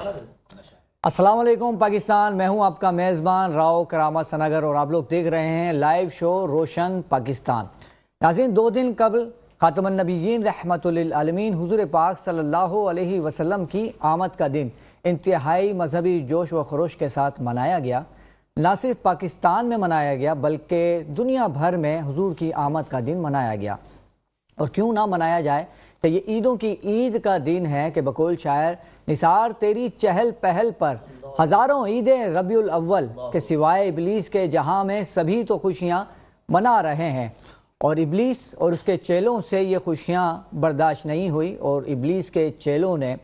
السلام علیکم پاکستان، میں ہوں آپ کا میزبان راؤ کرامت سناگر اور آپ لوگ دیکھ رہے ہیں لائیو شو روشن پاکستان۔ ناظرین، 2 دن قبل خاتم النبیین رحمت للعالمین حضور پاک صلی اللہ علیہ وسلم کی آمد کا دن انتہائی مذہبی جوش و خروش کے ساتھ منایا گیا۔ نہ صرف پاکستان میں منایا گیا بلکہ دنیا بھر میں حضور کی آمد کا دن منایا گیا۔ اور کیوں نہ منایا جائے کہ یہ عیدوں کی عید کا دن ہے کہ بقول شاعر نثار تیری چہل پہل پر ہزاروں عیدیں ربیع الاول کے سوائے ابلیس کے جہاں میں سبھی تو خوشیاں منا رہے ہیں، اور ابلیس اور اس کے چیلوں سے یہ خوشیاں برداشت نہیں ہوئی اور ابلیس کے چیلوں نے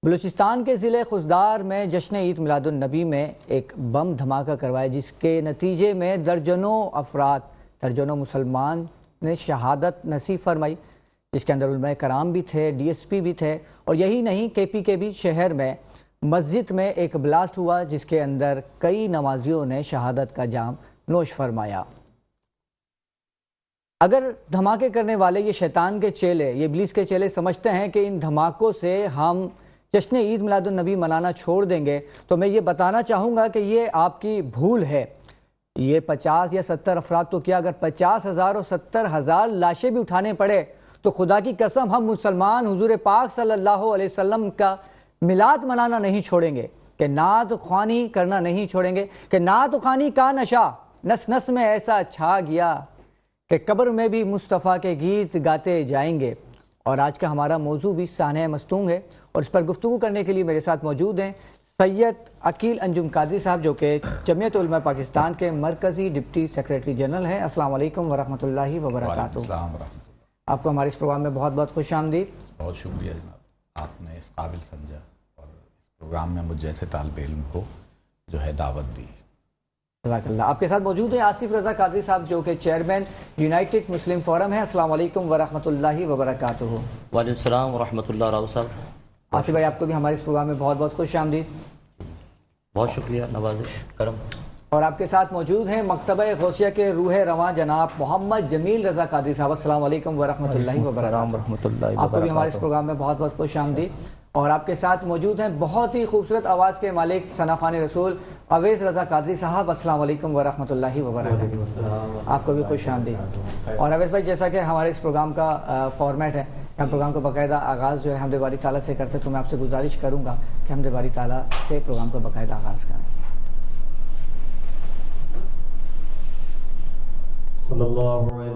بلوچستان کے ضلع خضدار میں جشن عید میلاد النبی میں ایک بم دھماکہ کروایا، جس کے نتیجے میں درجنوں مسلمان نے شہادت نصیب فرمائی، جس کے اندر علماء کرام بھی تھے، ڈی ایس پی بھی تھے، اور یہی نہیں کے پی کے بھی شہر میں مسجد میں ایک بلاسٹ ہوا جس کے اندر کئی نمازیوں نے شہادت کا جام نوش فرمایا۔ اگر دھماکے کرنے والے یہ شیطان کے چیلے، یہ ابلیس کے چیلے سمجھتے ہیں کہ ان دھماکوں سے ہم جشن عید میلاد النبی منانا چھوڑ دیں گے، تو میں یہ بتانا چاہوں گا کہ یہ آپ کی بھول ہے۔ یہ 50 یا 70 افراد تو کیا، اگر 50,000 اور 70,000 لاشیں بھی اٹھانے پڑے تو خدا کی قسم ہم مسلمان حضور پاک صلی اللہ علیہ وسلم کا میلاد منانا نہیں چھوڑیں گے، کہ نعت خوانی کرنا نہیں چھوڑیں گے، کہ نعت خوانی کا نشہ نس نس میں ایسا چھا گیا کہ قبر میں بھی مصطفیٰ کے گیت گاتے جائیں گے۔ اور آج کا ہمارا موضوع بھی سانحہ مستونگ ہے، اور اس پر گفتگو کرنے کے لیے میرے ساتھ موجود ہیں سید عقیل انجم قادری صاحب، جو کہ جمعیت علماء پاکستان کے مرکزی ڈپٹی سیکریٹری جنرل ہیں۔ السلام علیکم ورحمۃ اللہ وبرکاتہ۔ السلام ورحمۃ اللہ۔ آپ کو ہمارے اس پروگرام میں بہت بہت خوش آمدید۔ بہت شکریہ جناب، آپ نے اس قابل سمجھا اور اس پروگرام میں مجھ جیسے طالب علم کو جو ہے دعوت دی۔ جزاک اللہ۔ آپ کے ساتھ موجود ہیں آصف رضا قادری صاحب، جو کہ چیئرمین یونائٹڈ مسلم فورم ہیں۔ السلام علیکم ورحمۃ اللہ وبرکاتہ۔ وعلیکم السلام ورحمۃ اللہ راؤ صاحب۔ آصف بھائی، آپ کو بھی ہمارے اس پروگرام میں بہت بہت خوش آمدید۔ بہت شکریہ، نوازش کرم۔ اور آپ کے ساتھ موجود ہیں مکتبہ غوثیہ کے روح رواں جناب محمد جمیل رضا قادری صاحب۔ السلام علیکم ورحمۃ اللہ وبرکاتہ۔ آپ کو بھی ہمارے اس پروگرام میں بہت بہت خوش آمدید۔ اور آپ کے ساتھ موجود ہیں بہت ہی خوبصورت آواز کے مالک ثنا خوان رسول اویس رضا قادری صاحب۔ السلام علیکم ورحمۃ اللہ وبرکاتہ۔ آپ کو بھی خوش آمدید۔ اور اویس بھائی، جیسا کہ ہمارے اس پروگرام کا فارمیٹ ہے، ہم پروگرام کو باقاعدہ آغاز جو ہے حمد باری تعالیٰ سے کرتے، تو میں آپ سے گزارش کروں گا کہ حمد باری تعالیٰ سے پروگرام کو باقاعدہ آغاز کریں۔ صلی اللہ علیہ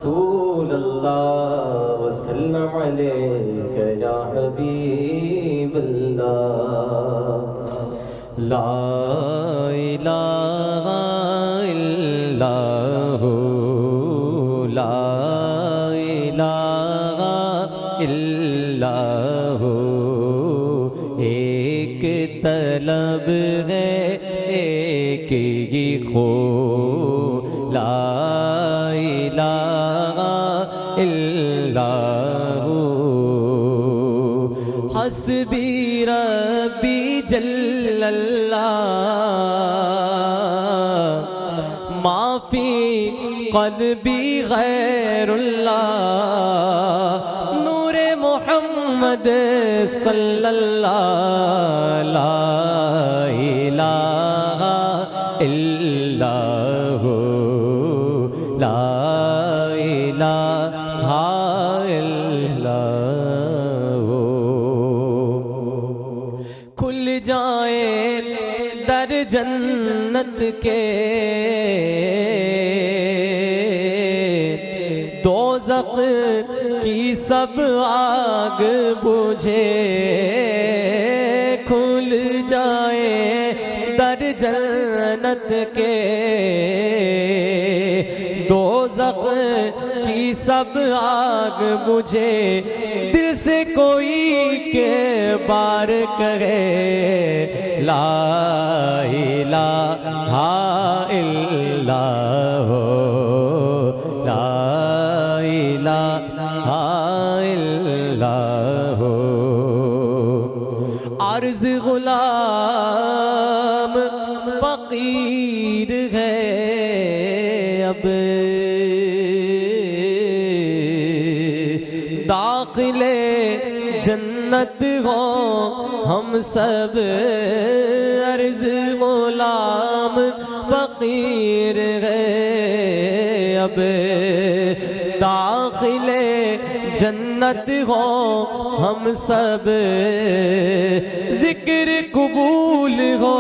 رسول اللہ وسلم علیک یا حبیب اللہ، لا الہ الا ہو، لا الہ الا ہو، ایک طلب ہے ایک ہی خو، لا الہ الا ہو، حسبی ربی جل اللہ، ما فی قلبی غیر اللہ، نور محمد صلی اللہ، لا الہ الا ہو، لا الہ الا ہو، کھل جائیں در جنت کے، دوزخ کی سب آگ بجھے، کھل جائیں در جنت کے، دوزخ کی سب آگ بجھے، دل سے کوئی کے بار کرے، لا الہ الا ہو، لا الہ الا ہو، عرض غلام فقیر ہے اب، داخل جنت جنت ہو ہم سب عرض غلام فقیر ہے اب داخل جنت ہو ہم سب ذکر قبول ہو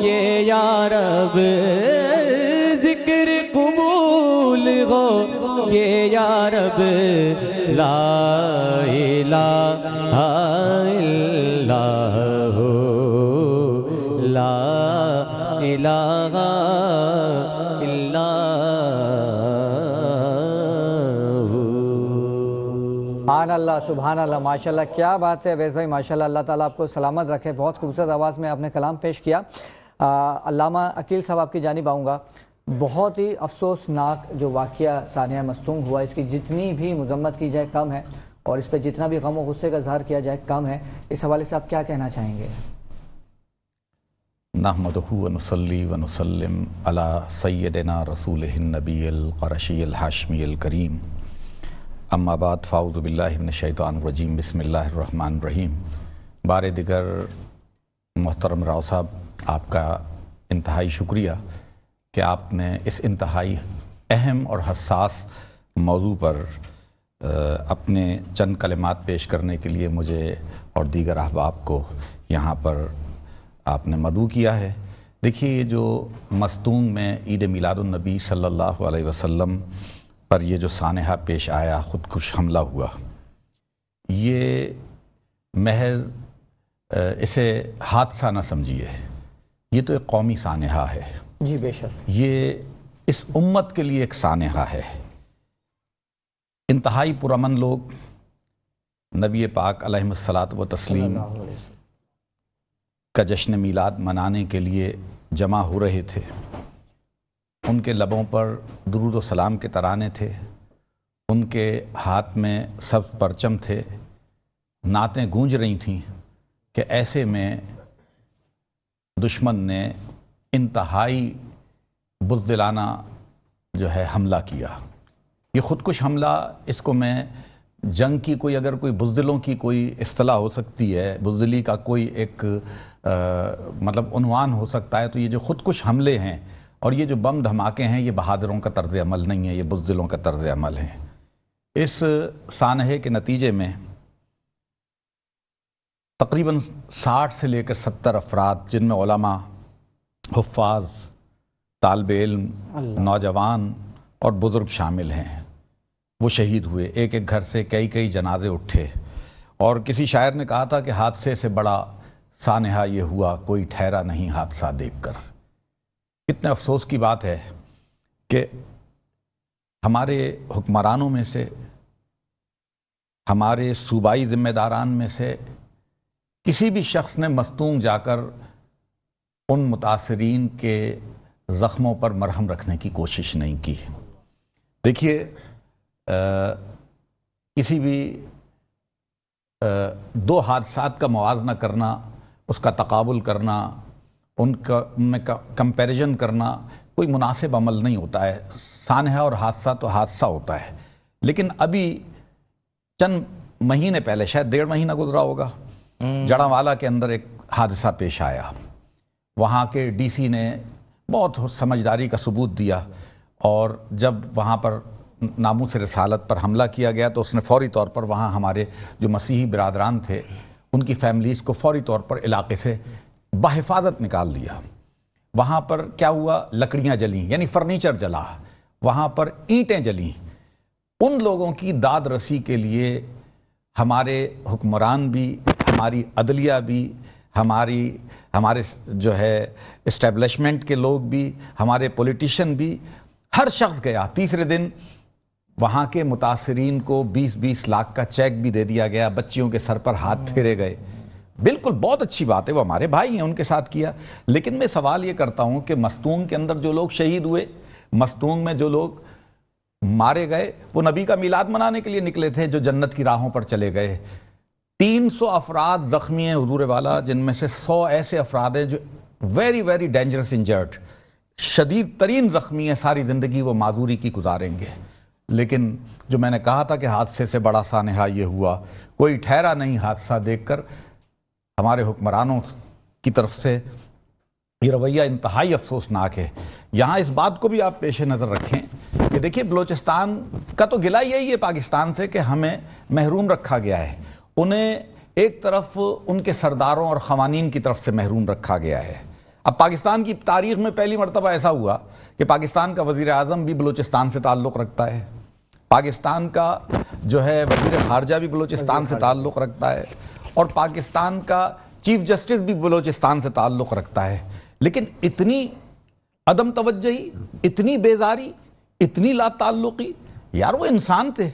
یہ یا رب ذکر قبول ہو یہ یا رب لا الہ الا ہو لا الہ الا سبحان اللہ ماشاء اللہ، کیا بات ہے اویس بھائی، ماشاء اللہ، اللہ تعالیٰ آپ کو سلامت رکھے۔ بہت خوبصورت آواز میں آپ نے کلام پیش کیا۔ علامہ عقیل صاحب آپ کی جانب آؤں گا۔ بہت ہی افسوسناک جو واقعہ ثانیہ مستونگ ہوا، اس کی جتنی بھی مذمت کی جائے کم ہے، اور اس پہ جتنا بھی غم و غصے کا اظہار کیا جائے کم ہے۔ اس حوالے سے آپ کیا کہنا چاہیں گے؟ نحمدہ ونصلی ونسلم علی سیدنا رسولہ النبی القرشی الہاشمی الکریم، اما بعد فاعوذ باللہ من الشیطان الرجیم، بسم اللہ الرحمن الرحیم۔ بار دیگر محترم راؤ صاحب، آپ کا انتہائی شکریہ کہ آپ نے اس انتہائی اہم اور حساس موضوع پر اپنے چند کلمات پیش کرنے کے لیے مجھے اور دیگر احباب کو یہاں پر آپ نے مدعو کیا ہے۔ دیکھیے، یہ جو مستونگ میں عید میلاد النبی صلی اللہ علیہ وسلم پر یہ جو سانحہ پیش آیا، خودکش حملہ ہوا، یہ محض اسے حادثہ نہ سمجھیے، یہ تو ایک قومی سانحہ ہے۔ جی بے شک، یہ اس امت کے لیے ایک سانحہ ہے۔ انتہائی پرامن لوگ نبی پاک علیہ الصلاۃ و تسلیم کا جشن میلاد منانے کے لیے جمع ہو رہے تھے۔ ان کے لبوں پر درود و سلام کے ترانے تھے، ان کے ہاتھ میں سب پرچم تھے، نعتیں گونج رہی تھیں کہ ایسے میں دشمن نے انتہائی بزدلانہ جو ہے حملہ کیا۔ یہ خودکش حملہ، اس کو میں جنگ کی کوئی اگر کوئی بزدلوں کی کوئی اصطلاح ہو سکتی ہے، بزدلی کا کوئی ایک مطلب عنوان ہو سکتا ہے، تو یہ جو خودکش حملے ہیں اور یہ جو بم دھماکے ہیں، یہ بہادروں کا طرز عمل نہیں ہے، یہ بزدلوں کا طرز عمل ہے۔ اس سانحے کے نتیجے میں تقریباً 60 سے لے کر 70 افراد، جن میں علماء، حفاظ، طالب علم، نوجوان اور بزرگ شامل ہیں، وہ شہید ہوئے۔ ایک ایک گھر سے کئی کئی جنازے اٹھے، اور کسی شاعر نے کہا تھا کہ حادثے سے بڑا سانحہ یہ ہوا، کوئی ٹھہرا نہیں حادثہ دیکھ کر۔ کتنے افسوس کی بات ہے کہ ہمارے حکمرانوں میں سے، ہمارے صوبائی ذمہ داران میں سے کسی بھی شخص نے مستونگ جا کر ان متاثرین کے زخموں پر مرہم رکھنے کی کوشش نہیں کی۔ دیکھیے، کسی بھی دو حادثات کا موازنہ کرنا، اس کا تقابل کرنا، ان میں کمپیریزن کرنا کوئی مناسب عمل نہیں ہوتا ہے۔ سانحہ اور حادثہ تو حادثہ ہوتا ہے، لیکن ابھی چند مہینے پہلے، شاید 1.5 مہینہ گزرا ہوگا، جڑاوالا کے اندر ایک حادثہ پیش آیا۔ وہاں کے ڈی سی نے بہت سمجھداری کا ثبوت دیا، اور جب وہاں پر ناموس رسالت پر حملہ کیا گیا تو اس نے فوری طور پر وہاں ہمارے جو مسیحی برادران تھے، ان کی فیملیز کو فوری طور پر علاقے سے بحفاظت نکال دیا۔ وہاں پر کیا ہوا؟ لکڑیاں جلیں، یعنی فرنیچر جلا، وہاں پر اینٹیں جلیں۔ ان لوگوں کی داد رسی کے لیے ہمارے حکمران بھی، ہماری عدلیہ بھی، ہمارے جو ہے اسٹیبلشمنٹ کے لوگ بھی، ہمارے پولیٹیشین بھی، ہر شخص گیا۔ تیسرے دن وہاں کے متاثرین کو 20-20 لاکھ کا چیک بھی دے دیا گیا، بچیوں کے سر پر ہاتھ پھیرے گئے۔ بالکل بہت اچھی بات ہے، وہ ہمارے بھائی ہیں، ان کے ساتھ کیا۔ لیکن میں سوال یہ کرتا ہوں کہ مستونگ کے اندر جو لوگ شہید ہوئے، مستونگ میں جو لوگ مارے گئے، وہ نبی کا میلاد منانے کے لیے نکلے تھے، جو جنت کی راہوں پر چلے گئے۔ 300 افراد زخمی ہیں حضور والا، جن میں سے 100 ایسے افراد ہیں جو ویری ویری ڈینجرس انجرڈ، شدید ترین زخمی ہیں، ساری زندگی وہ معذوری کی گزاریں گے۔ لیکن جو میں نے کہا تھا کہ حادثے سے بڑا سانحہ یہ ہوا، کوئی ٹھہرا نہیں حادثہ دیکھ کر ہمارے حکمرانوں کی طرف سے یہ رویہ انتہائی افسوسناک ہے۔ یہاں اس بات کو بھی آپ پیش نظر رکھیں کہ دیکھیے بلوچستان کا تو گلہ یہی ہے پاکستان سے کہ ہمیں محروم رکھا گیا ہے، انہیں ایک طرف ان کے سرداروں اور قوانین کی طرف سے محروم رکھا گیا ہے۔ اب پاکستان کی تاریخ میں پہلی مرتبہ ایسا ہوا کہ پاکستان کا وزیر اعظم بھی بلوچستان سے تعلق رکھتا ہے، پاکستان کا جو ہے وزیر خارجہ بھی بلوچستان سے تعلق رکھتا ہے، اور پاکستان کا چیف جسٹس بھی بلوچستان سے تعلق رکھتا ہے۔ لیکن اتنی عدم توجہی، اتنی بیزاری، اتنی لا تعلقی، یار وہ انسان تھے،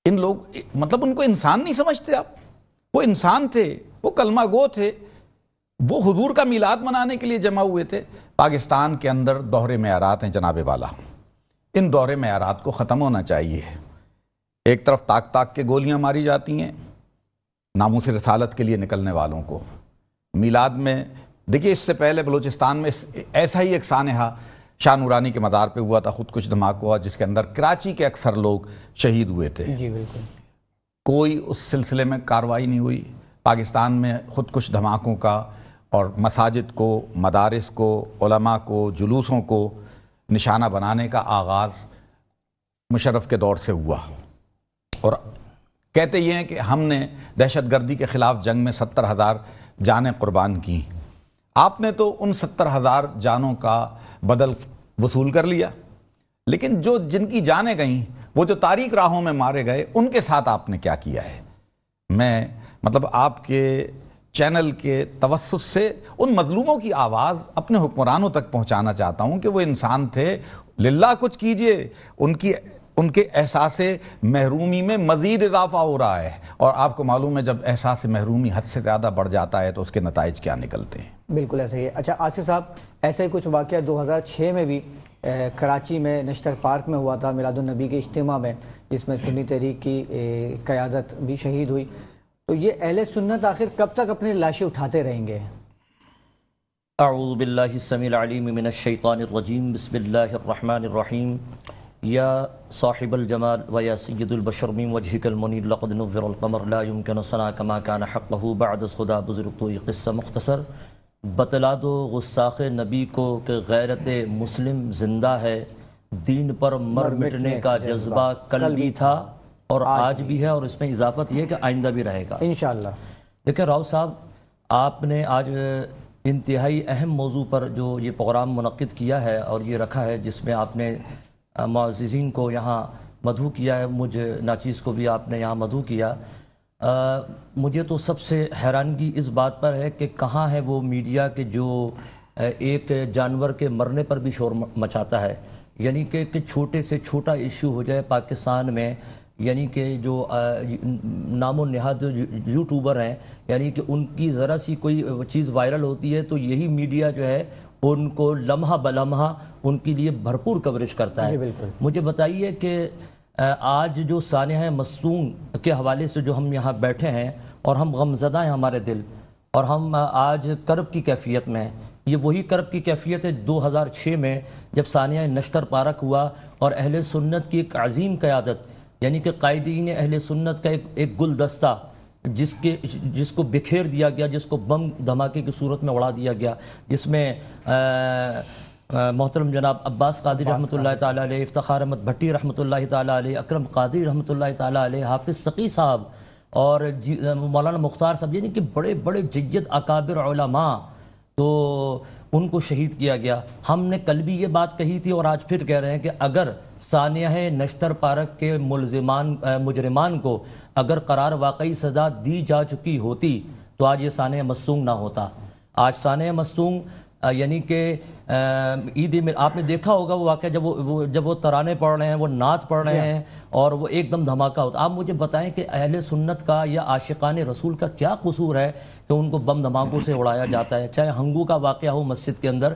ان لوگ مطلب ان کو انسان نہیں سمجھتے آپ؟ وہ انسان تھے، وہ کلمہ گو تھے، وہ حضور کا میلاد منانے کے لیے جمع ہوئے تھے۔ پاکستان کے اندر دوہرے معیارات ہیں جناب والا، ان دوہرے معیارات کو ختم ہونا چاہیے۔ ایک طرف تاک تاک کے گولیاں ماری جاتی ہیں ناموس رسالت کے لیے نکلنے والوں کو۔ میلاد میں دیکھیے اس سے پہلے بلوچستان میں ایسا ہی ایک سانحہ شاہ نورانی کے مزار پہ ہوا تھا، خود کش دھماکہ ہوا جس کے اندر کراچی کے اکثر لوگ شہید ہوئے تھے۔ جی بالکل، کوئی اس سلسلے میں کارروائی نہیں ہوئی۔ پاکستان میں خود کش دھماکوں کا اور مساجد کو، مدارس کو، علماء کو، جلوسوں کو نشانہ بنانے کا آغاز مشرف کے دور سے ہوا، اور کہتے یہ ہیں کہ ہم نے دہشت گردی کے خلاف جنگ میں 70,000 جانیں قربان کی۔ آپ نے تو ان 70,000 جانوں کا بدل وصول کر لیا، لیکن جن کی جانیں گئیں، وہ جو تاریک راہوں میں مارے گئے، ان کے ساتھ آپ نے کیا کیا ہے؟ میں مطلب آپ کے چینل کے توسط سے ان مظلوموں کی آواز اپنے حکمرانوں تک پہنچانا چاہتا ہوں کہ وہ انسان تھے، للہ کچھ کیجئے۔ ان کے احساس محرومی میں مزید اضافہ ہو رہا ہے، اور آپ کو معلوم ہے جب احساس محرومی حد سے زیادہ بڑھ جاتا ہے تو اس کے نتائج کیا نکلتے ہیں۔ بالکل ایسا ہی ہے۔ اچھا آصف صاحب، ایسا ہی کچھ واقعہ 2006 میں بھی کراچی میں نشتر پارک میں ہوا تھا، میلاد النبی کے اجتماع میں، جس میں سنی تحریک کی قیادت بھی شہید ہوئی۔ تو یہ اہل سنت آخر کب تک اپنی لاشیں اٹھاتے رہیں گے؟ اعوذ باللہ السمیع العلیم من الشیطان الرجیم، بسم اللہ الرحمن الرحیم۔ یا صاحب الجمال و یا سید البشر من وجهک المنیر لقد نور القمر لا يمكن ثنا كما كان حقه بعد از خدا بزرگ تو یہ قصہ مختصر بتلا دو گستاخ نبی کو کہ غیرت مسلم زندہ ہے، دین پر مر مٹنے کا جذبہ کل بھی تھا اور آج بھی ہے، اور اس میں اضافت یہ کہ آئندہ بھی رہے گا انشاءاللہ۔ دیکھیں راؤ صاحب، آپ نے آج انتہائی اہم موضوع پر جو یہ پروگرام منعقد کیا ہے اور یہ رکھا ہے، جس میں آپ نے معززین کو یہاں مدعو کیا ہے، مجھے ناچیز کو بھی آپ نے یہاں مدعو کیا۔ مجھے تو سب سے حیرانگی اس بات پر ہے کہ کہاں ہے وہ میڈیا کہ جو ایک جانور کے مرنے پر بھی شور مچاتا ہے، یعنی کہ چھوٹے سے چھوٹا ایشو ہو جائے پاکستان میں، یعنی کہ جو نام و نہاد یوٹیوبر ہیں، یعنی کہ ان کی ذرا سی کوئی چیز وائرل ہوتی ہے تو یہی میڈیا جو ہے ان کو لمحہ بلمحہ ان کے لیے بھرپور کوریج کرتا ہے۔ مجھے بتائیے کہ آج جو سانحہ مصطون کے حوالے سے جو ہم یہاں بیٹھے ہیں اور ہم غمزدہ ہیں ہمارے دل، اور ہم آج کرب کی کیفیت میں ہیں، یہ وہی کرب کی کیفیت ہے 2006 میں جب سانحہ نشتر پارک ہوا اور اہل سنت کی ایک عظیم قیادت، یعنی کہ قائدین اہل سنت کا ایک گلدستہ جس کو بکھیر دیا گیا، جس کو بم دھماکے کی صورت میں اڑا دیا گیا، جس میں محترم جناب عباس قادری رحمۃ اللہ تعالیٰ علیہ، افتخار احمد بھٹی رحمۃ اللہ تعالیٰ علیہ، اکرم قادری رحمۃ اللہ تعالیٰ علیہ، حافظ سقی صاحب اور مولانا مختار صاحب، یعنی کہ بڑے بڑے جید اکابر علماء، تو ان کو شہید کیا گیا۔ ہم نے کل بھی یہ بات کہی تھی اور آج پھر کہہ رہے ہیں کہ اگر سانحہ نشتر پارک کے مجرمان کو اگر قرار واقعی سزا دی جا چکی ہوتی تو آج یہ سانحہ مصطون نہ ہوتا۔ آج سانحہ مصطون یعنی کہ عید میں آپ نے دیکھا ہوگا وہ واقعہ جب وہ ترانے پڑھ رہے ہیں، وہ نعت پڑھ رہے ہیں اور وہ ایک دم دھماکہ ہوتا۔ آپ مجھے بتائیں کہ اہل سنت کا یا عاشقان رسول کا کیا قصور ہے کہ ان کو بم دھماکوں سے اڑایا جاتا ہے؟ چاہے ہنگو کا واقعہ ہو مسجد کے اندر،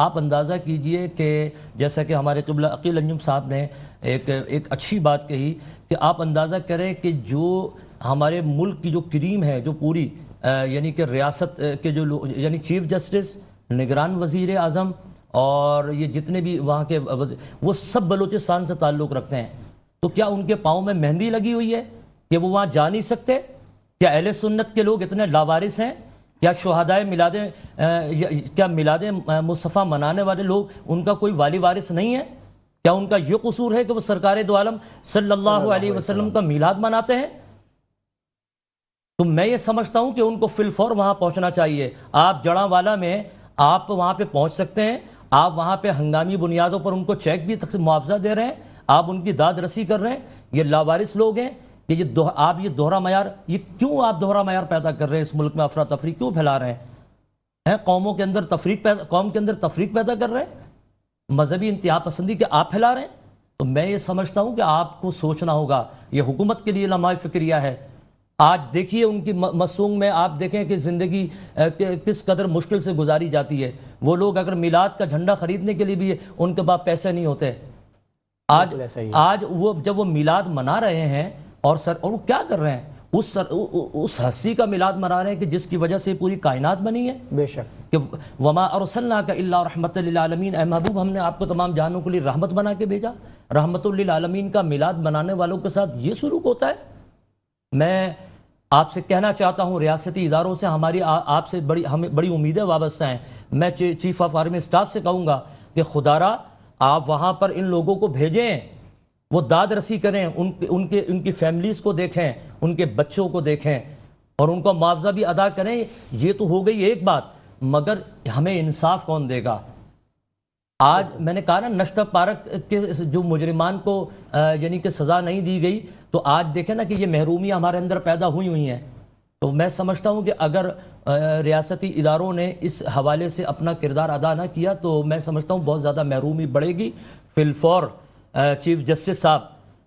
آپ اندازہ کیجئے کہ جیسا کہ ہمارے قبلہ عقیل انجم صاحب نے ایک اچھی بات کہی کہ آپ اندازہ کریں کہ جو ہمارے ملک کی جو کریم ہے، جو پوری یعنی کہ ریاست کے جو یعنی چیف جسٹس، نگران وزیر اعظم اور یہ جتنے بھی وہاں کے وہ سب بلوچستان سے تعلق رکھتے ہیں، تو کیا ان کے پاؤں میں مہندی لگی ہوئی ہے کہ وہ وہاں جا نہیں سکتے؟ کیا اہل سنت کے لوگ اتنے لاوارث ہیں؟ کیا شہدائے میلاد مصطفیٰ منانے والے لوگ ان کا کوئی والی وارث نہیں ہے؟ کیا ان کا یہ قصور ہے کہ وہ سرکار دو عالم صلی اللہ علیہ وسلم کا میلاد مناتے ہیں؟ تو میں یہ سمجھتا ہوں کہ ان کو فی الفور وہاں پہنچنا چاہیے۔ آپ جڑاں والا میں آپ وہاں پہ پہنچ سکتے ہیں، آپ وہاں پہ ہنگامی بنیادوں پر ان کو چیک بھی معاوضہ دے رہے ہیں، آپ ان کی داد رسی کر رہے ہیں۔ یہ لاوارث لوگ ہیں کہ آپ یہ دوہرا معیار، یہ کیوں آپ دوہرا معیار پیدا کر رہے ہیں؟ اس ملک میں افراتفری کیوں پھیلا رہے ہیں؟ قوموں کے اندر قوم کے اندر تفریق پیدا کر رہے ہیں، مذہبی انتہا پسندی کے آپ پھیلا رہے ہیں۔ تو میں یہ سمجھتا ہوں کہ آپ کو سوچنا ہوگا، یہ حکومت کے لیے لمحہ فکریہ ہے۔ آج دیکھیے ان کی مسونگ میں آپ دیکھیں کہ زندگی کس قدر مشکل سے گزاری جاتی ہے۔ وہ لوگ اگر میلاد کا جھنڈا خریدنے کے لیے بھی ان کے پاس پیسے نہیں ہوتے۔ آج وہ جب وہ میلاد منا رہے ہیں اور وہ کیا کر رہے ہیں؟ اس ہستی کا میلاد منا رہے ہیں کہ جس کی وجہ سے پوری کائنات بنی ہے۔ بے شک کہ وما ارسلناک الا رحمۃ للعالمین، اے محبوب ہم نے آپ کو تمام جہانوں کے لیے رحمت بنا کے بھیجا۔ رحمت للعالمین کا میلاد منانے والوں کے ساتھ یہ سلوک ہوتا ہے؟ میں آپ سے کہنا چاہتا ہوں، ریاستی اداروں سے ہماری آپ سے ہمیں بڑی امیدیں وابستہ ہیں۔ میں چیف آف آرمی اسٹاف سے کہوں گا کہ خدارا آپ وہاں پر ان لوگوں کو بھیجیں، وہ داد رسی کریں، ان کی فیملیز کو دیکھیں، ان کے بچوں کو دیکھیں اور ان کو معاوضہ بھی ادا کریں۔ یہ تو ہو گئی ایک بات، مگر ہمیں انصاف کون دے گا؟ آج میں نے کہا نا، نشتہ پارک کے جو مجرمان کو یعنی کہ سزا نہیں دی گئی، تو آج دیکھیں نا کہ یہ محرومیاں ہمارے اندر پیدا ہوئی ہیں۔ تو میں سمجھتا ہوں کہ اگر ریاستی اداروں نے اس حوالے سے اپنا کردار ادا نہ کیا تو میں سمجھتا ہوں بہت زیادہ محرومی بڑھے گی۔ فی الفور چیف جسٹس صاحب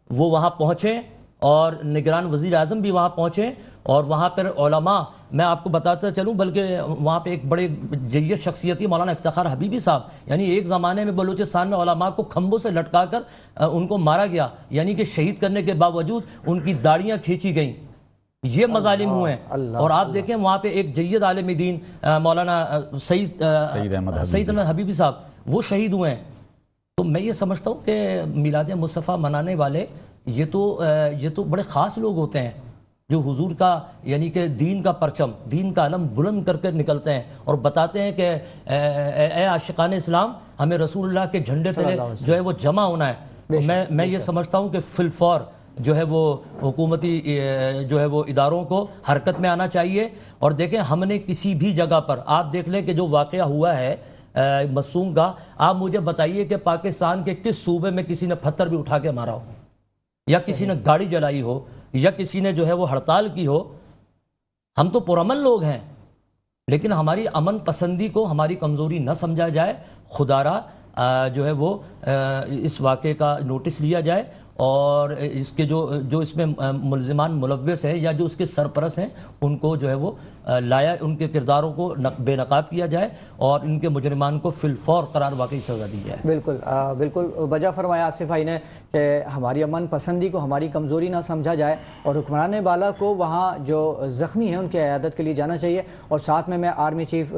وہ وہاں پہنچیں اور نگران وزیر اعظم بھی وہاں پہنچیں، اور وہاں پر علماء، میں آپ کو بتاتا چلوں، بلکہ وہاں پہ ایک بڑے جیت شخصیت تھی مولانا افتخار حبیبی صاحب، یعنی ایک زمانے میں بلوچستان میں علماء کو کھمبوں سے لٹکا کر ان کو مارا گیا، یعنی کہ شہید کرنے کے باوجود ان کی داڑیاں کھینچی گئیں۔ یہ مظالم ہوئے ہیں۔ اور آپ دیکھیں وہاں پہ ایک جید عالم دین مولانا سعید احمد حبیبی صاحب وہ شہید ہوئے ہیں۔ تو میں یہ سمجھتا ہوں کہ میلاد مصطفیٰ منانے والے یہ تو بڑے خاص لوگ ہوتے ہیں جو حضور کا یعنی کہ دین کا پرچم، دین کا علم بلند کر کے نکلتے ہیں اور بتاتے ہیں کہ اے عاشقان اسلام، ہمیں رسول اللہ کے جھنڈے تلے جو ہے وہ جمع ہونا ہے۔ میں یہ سمجھتا ہوں کہ فی الفور جو ہے وہ حکومتی جو ہے وہ اداروں کو حرکت میں آنا چاہیے۔ اور دیکھیں ہم نے کسی بھی جگہ پر آپ دیکھ لیں کہ جو واقعہ ہوا ہے مسونگ کا، آپ مجھے بتائیے کہ پاکستان کے کس صوبے میں کسی نے پتھر بھی اٹھا کے مارا ہو، یا کسی نے گاڑی جلائی ہو، یا کسی نے جو ہے وہ ہڑتال کی ہو؟ ہم تو پرامن لوگ ہیں، لیکن ہماری امن پسندی کو ہماری کمزوری نہ سمجھا جائے۔ خدارا جو ہے وہ اس واقعے کا نوٹس لیا جائے اور اس کے جو اس میں ملزمان ملوث ہیں یا جو اس کے سرپرست ہیں ان کو جو ہے وہ لایا، ان کے کرداروں کو بے نقاب کیا جائے اور ان کے مجرمان کو فی الفور قرار واقعی سزا دی جائے۔ بالکل بجا فرمایا آصف بھائی نے کہ ہماری امن پسندی کو ہماری کمزوری نہ سمجھا جائے، اور حکمران بالا کو وہاں جو زخمی ہیں ان کی عیادت کے لیے جانا چاہیے۔ اور ساتھ میں آرمی چیف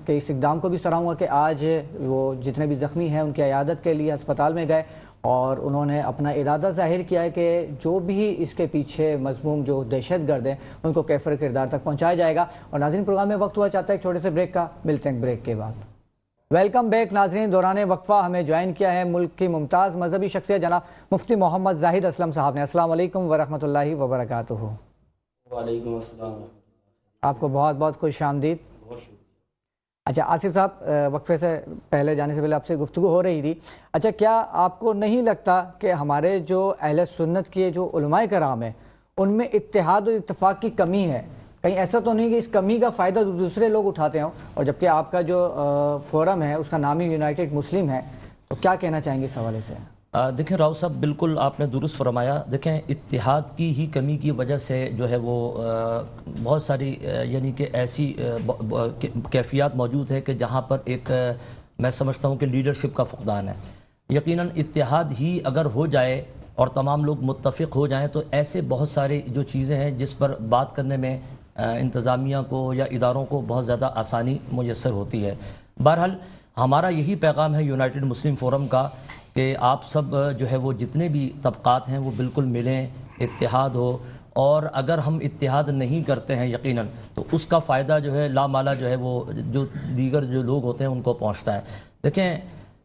کے اس اقدام کو بھی سراہوں گا کہ آج وہ جتنے بھی زخمی ہیں ان کی عیادت کے لیے اسپتال میں گئے اور انہوں نے اپنا ارادہ ظاہر کیا ہے کہ جو بھی اس کے پیچھے مذموم جو دہشت گرد ہیں ان کو کیفر کردار تک پہنچایا جائے گا۔ اور ناظرین پروگرام میں وقت ہوا چاہتا ہے ایک چھوٹے سے بریک کا، ملتے ہیں بریک کے بعد۔ ویلکم بیک ناظرین، دوران وقفہ ہمیں جوائن کیا ہے ملک کی ممتاز مذہبی شخصیت جناب مفتی محمد زاہد اسلم صاحب نے۔ السلام علیکم ورحمۃ اللہ وبرکاتہ۔ وعلیکم السلام۔ آپ کو بہت بہت خوش آمدید۔ اچھا آصف صاحب، وقفے سے پہلے جانے سے پہلے آپ سے گفتگو ہو رہی تھی، اچھا کیا آپ کو نہیں لگتا کہ ہمارے جو اہل سنت کے جو علماء کرام ہیں ان میں اتحاد و اتفاق کی کمی ہے؟ کہیں ایسا تو نہیں کہ اس کمی کا فائدہ دوسرے لوگ اٹھاتے ہوں، اور جبکہ آپ کا جو فورم ہے اس کا نام ہی یونائٹڈ مسلم ہے، تو کیا کہنا چاہیں گے اس حوالے سے؟ دیکھیں راؤ صاحب، بالکل آپ نے درست فرمایا۔ دیکھیں اتحاد کی ہی کمی کی وجہ سے جو ہے وہ بہت ساری یعنی کہ ایسی کیفیات موجود ہے کہ جہاں پر ایک میں سمجھتا ہوں کہ لیڈرشپ کا فقدان ہے۔ یقیناً اتحاد ہی اگر ہو جائے اور تمام لوگ متفق ہو جائیں تو ایسے بہت ساری جو چیزیں ہیں جس پر بات کرنے میں انتظامیہ کو یا اداروں کو بہت زیادہ آسانی میسر ہوتی ہے۔ بہرحال ہمارا یہی پیغام ہے یونائٹڈ مسلم فورم کا کہ آپ سب جو ہے وہ جتنے بھی طبقات ہیں وہ بالکل ملیں، اتحاد ہو، اور اگر ہم اتحاد نہیں کرتے ہیں یقیناً تو اس کا فائدہ جو ہے لامالا جو ہے وہ جو دیگر جو لوگ ہوتے ہیں ان کو پہنچتا ہے۔ دیکھیں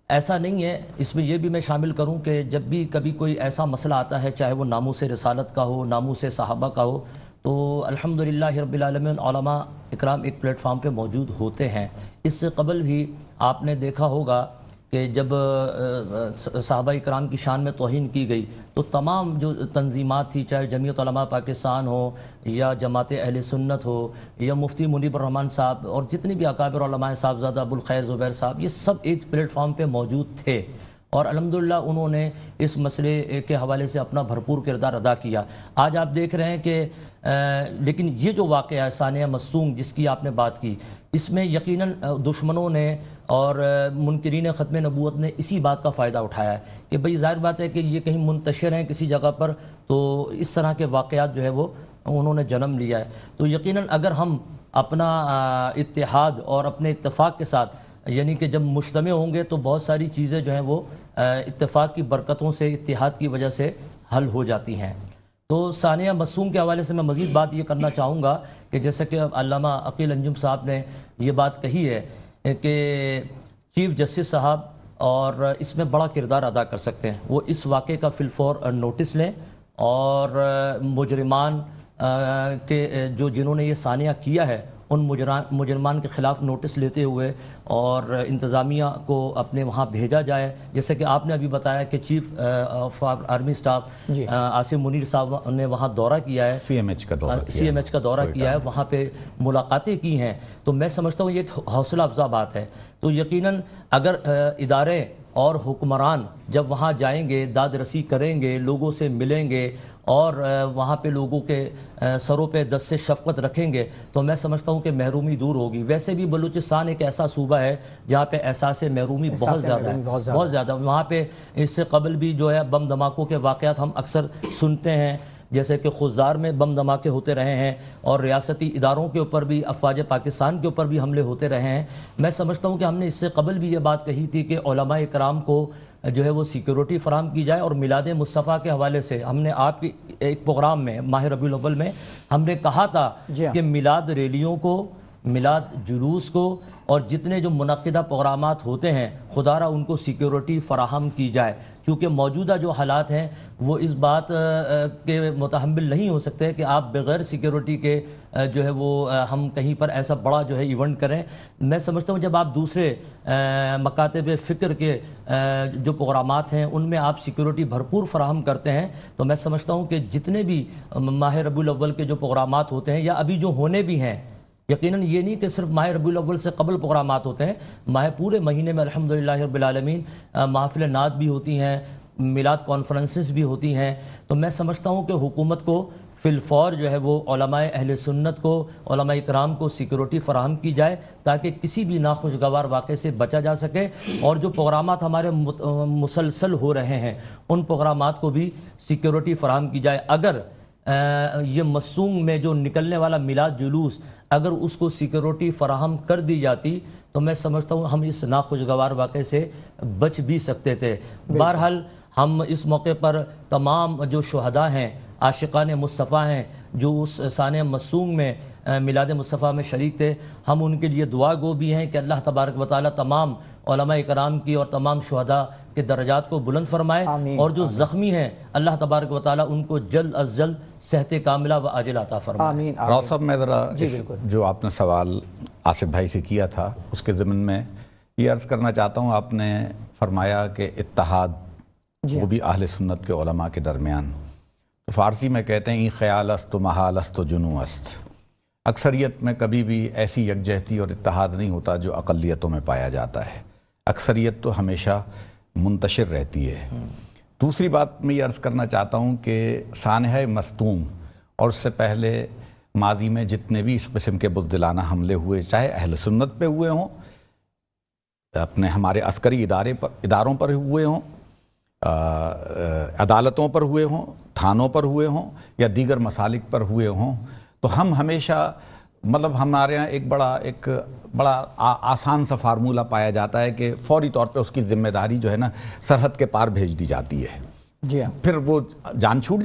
ایسا نہیں ہے، اس میں یہ بھی میں شامل کروں کہ جب بھی کبھی کوئی ایسا مسئلہ آتا ہے، چاہے وہ ناموس رسالت کا ہو، ناموس صحابہ کا ہو، تو الحمدللہ رب العالمین علماء اکرام ایک پلیٹ فارم پہ موجود ہوتے ہیں۔ اس سے قبل بھی آپ نے دیکھا ہوگا کہ جب صحابہ اکرام کی شان میں توہین کی گئی تو تمام جو تنظیمات تھی، چاہے جمعیت علماء پاکستان ہو یا جماعت اہل سنت ہو یا مفتی منیب الرحمان صاحب اور جتنے بھی اکابر علماء صاحبزادہ ابوالخیر زبیر صاحب، یہ سب ایک پلیٹ فارم پہ موجود تھے اور الحمدللہ انہوں نے اس مسئلے کے حوالے سے اپنا بھرپور کردار ادا کیا۔ آج آپ دیکھ رہے ہیں کہ لیکن یہ جو واقعہ ہے ثانیہ مستونگ جس کی آپ نے بات کی، اس میں یقیناً دشمنوں نے اور منکرین ختم نبوت نے اسی بات کا فائدہ اٹھایا ہے کہ بھئی ظاہر بات ہے کہ یہ کہیں منتشر ہیں کسی جگہ پر، تو اس طرح کے واقعات جو ہے وہ انہوں نے جنم لیا ہے۔ تو یقیناً اگر ہم اپنا اتحاد اور اپنے اتفاق کے ساتھ، یعنی کہ جب مجتمع ہوں گے تو بہت ساری چیزیں جو ہیں وہ اتفاق کی برکتوں سے، اتحاد کی وجہ سے حل ہو جاتی ہیں۔ تو ثانیہ مستونگ کے حوالے سے میں مزید بات یہ کرنا چاہوں گا کہ جیسا کہ علامہ عقیل انجم صاحب نے یہ بات کہی ہے کہ چیف جسٹس صاحب اور اس میں بڑا کردار ادا کر سکتے ہیں، وہ اس واقعے کا فی الفور نوٹس لیں اور مجرمان کے جنہوں نے یہ ثانیہ کیا ہے ان مجرمان کے خلاف نوٹس لیتے ہوئے اور انتظامیہ کو اپنے وہاں بھیجا جائے، جیسے کہ آپ نے ابھی بتایا کہ chief of army staff Asim Munir صاحب نے وہاں دورہ کیا ہے، سی ایم ایچ کا دورہ کیا ہے، وہاں پہ ملاقاتیں کی ہیں۔ تو میں سمجھتا ہوں یہ ایک حوصلہ افزا بات ہے۔ تو یقیناً اگر ادارے اور حکمران جب وہاں جائیں گے، داد رسی کریں گے، لوگوں سے ملیں گے اور وہاں پہ لوگوں کے سروں پہ دست شفقت رکھیں گے تو میں سمجھتا ہوں کہ محرومی دور ہوگی۔ ویسے بھی بلوچستان ایک ایسا صوبہ ہے جہاں پہ احساس محرومی بہت زیادہ ہے، بہت زیادہ۔ وہاں پہ اس سے قبل بھی جو ہے بم دھماکوں کے واقعات ہم اکثر سنتے ہیں، جیسے کہ خزدار میں بم دھماکے ہوتے رہے ہیں اور ریاستی اداروں کے اوپر بھی، افواج پاکستان کے اوپر بھی حملے ہوتے رہے ہیں۔ میں سمجھتا ہوں کہ ہم نے اس سے قبل بھی یہ بات کہی تھی کہ علماء کرام کو جو ہے وہ سیکیورٹی فراہم کی جائے، اور میلاد مصطفیٰ کے حوالے سے ہم نے آپ کی ایک پروگرام میں ماہ ربیع الاول میں ہم نے کہا تھا کہ میلاد ریلیوں کو، میلاد جلوس کو اور جتنے جو منعقدہ پروگرامات ہوتے ہیں خدا را ان کو سیکیورٹی فراہم کی جائے، کیونکہ موجودہ جو حالات ہیں وہ اس بات کے متحمل نہیں ہو سکتے کہ آپ بغیر سیکیورٹی کے جو ہے وہ ہم کہیں پر ایسا بڑا جو ہے ایونٹ کریں۔ میں سمجھتا ہوں جب آپ دوسرے مکاتب فکر کے جو پروگرامات ہیں ان میں آپ سیکیورٹی بھرپور فراہم کرتے ہیں تو میں سمجھتا ہوں کہ جتنے بھی ماہ ربیع الاول کے جو پروگرامات ہوتے ہیں یا ابھی جو ہونے بھی ہیں، یقیناً یہ نہیں کہ صرف ماہ ربیع الاول سے قبل پروگرامات ہوتے ہیں، پورے مہینے میں الحمدللہ رب العالمین محافل نعت بھی ہوتی ہیں، میلاد کانفرنسز بھی ہوتی ہیں۔ تو میں سمجھتا ہوں کہ حکومت کو فی الفور جو ہے وہ علماء اہل سنت کو، علماء اکرام کو سیکیورٹی فراہم کی جائے تاکہ کسی بھی ناخوشگوار واقعے سے بچا جا سکے، اور جو پروگرامات ہمارے مسلسل ہو رہے ہیں ان پروگرامات کو بھی سیکیورٹی فراہم کی جائے۔ اگر یہ مستونگ میں جو نکلنے والا میلاد جلوس اگر اس کو سیکیورٹی فراہم کر دی جاتی تو میں سمجھتا ہوں ہم اس ناخوشگوار واقعے سے بچ بھی سکتے تھے۔ بہرحال ہم اس موقع پر تمام جو شہداء ہیں، عاشقان مصطفیٰ ہیں، جو اس ثانیہ مستونگ میں میلاد مصطفیٰ میں شریک تھے، ہم ان کے لیے دعا گو بھی ہیں کہ اللہ تبارک و تعالی تمام علماء کرام کی اور تمام شہداء کے درجات کو بلند فرمائے، اور جو زخمی ہیں اللہ تبارک و تعالی ان کو جلد از جلد صحت کاملہ و عاجل عطا فرمائے۔ راؤ صاحب میں ذرا جو آپ نے سوال آصف بھائی سے کیا تھا اس کے ضمن میں یہ عرض کرنا چاہتا ہوں، آپ نے فرمایا کہ اتحاد وہ بھی اہل سنت کے علماء کے درمیان، تو فارسی میں کہتے ہیں ای خیال است و محال است و جنو است۔ اکثریت میں کبھی بھی ایسی یکجہتی اور اتحاد نہیں ہوتا جو اقلیتوں میں پایا جاتا ہے، اکثریت تو ہمیشہ منتشر رہتی ہے۔ دوسری بات میں یہ عرض کرنا چاہتا ہوں کہ سانحہ مستونگ اور اس سے پہلے ماضی میں جتنے بھی اس قسم کے بزدلانہ حملے ہوئے، چاہے اہل سنت پہ ہوئے ہوں، اپنے ہمارے عسکری اداروں پر ہوئے ہوں، عدالتوں پر ہوئے ہوں، تھانوں پر ہوئے ہوں یا دیگر مسالک پر ہوئے ہوں، تو ہم ہمیشہ مطلب ہمارے یہاں ایک بڑا آسان سا فارمولہ پایا جاتا ہے کہ فوری طور پہ اس کی ذمہ داری جو ہے نا سرحد کے پار بھیج دی جاتی ہے. جی ہاں. پھر وہ جان چھوٹ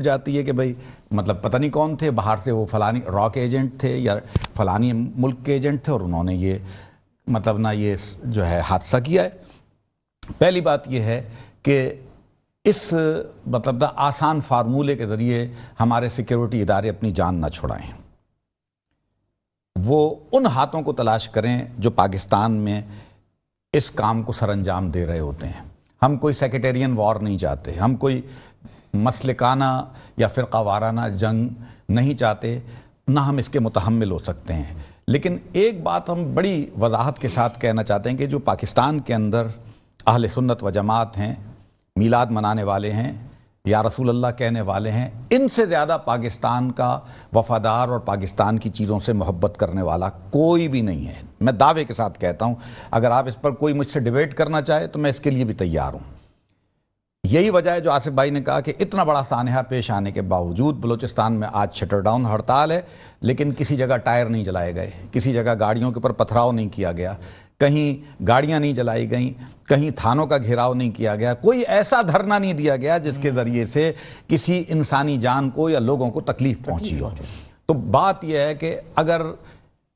جاتی ہے کہ بھئی مطلب پتہ نہیں کون تھے باہر سے، وہ فلانی راک ایجنٹ تھے یا فلانی ملک کے ایجنٹ تھے، اور انہوں نے یہ مطلب نا یہ جو ہے حادثہ کیا ہے. پہلی بات یہ ہے کہ اس مطلب نا آسان فارمولے کے ذریعے ہمارے سیکیورٹی ادارے اپنی جان نہ چھڑائیں. وہ ان ہاتھوں کو تلاش کریں جو پاکستان میں اس کام کو سر انجام دے رہے ہوتے ہیں. ہم کوئی سیکٹیرین وار نہیں چاہتے، ہم کوئی مسلکانہ یا فرقہ وارانہ جنگ نہیں چاہتے، نہ ہم اس کے متحمل ہو سکتے ہیں. لیکن ایک بات ہم بڑی وضاحت کے ساتھ کہنا چاہتے ہیں کہ جو پاکستان کے اندر اہل سنت و جماعت ہیں، میلاد منانے والے ہیں، یا رسول اللہ کہنے والے ہیں، ان سے زیادہ پاکستان کا وفادار اور پاکستان کی چیزوں سے محبت کرنے والا کوئی بھی نہیں ہے. میں دعوے کے ساتھ کہتا ہوں، اگر آپ اس پر کوئی مجھ سے ڈیبیٹ کرنا چاہے تو میں اس کے لیے بھی تیار ہوں. یہی وجہ ہے جو آصف بھائی نے کہا کہ اتنا بڑا سانحہ پیش آنے کے باوجود بلوچستان میں آج شٹر ڈاؤن ہڑتال ہے، لیکن کسی جگہ ٹائر نہیں جلائے گئے، کسی جگہ گاڑیوں کے اوپر پتھراؤ نہیں کیا گیا، کہیں گاڑیاں نہیں جلائی گئیں، کہیں تھانوں کا گھیراؤ نہیں کیا گیا، کوئی ایسا دھرنا نہیں دیا گیا جس کے ذریعے سے کسی انسانی جان کو یا لوگوں کو تکلیف پہنچی ہو. تو بات یہ ہے کہ اگر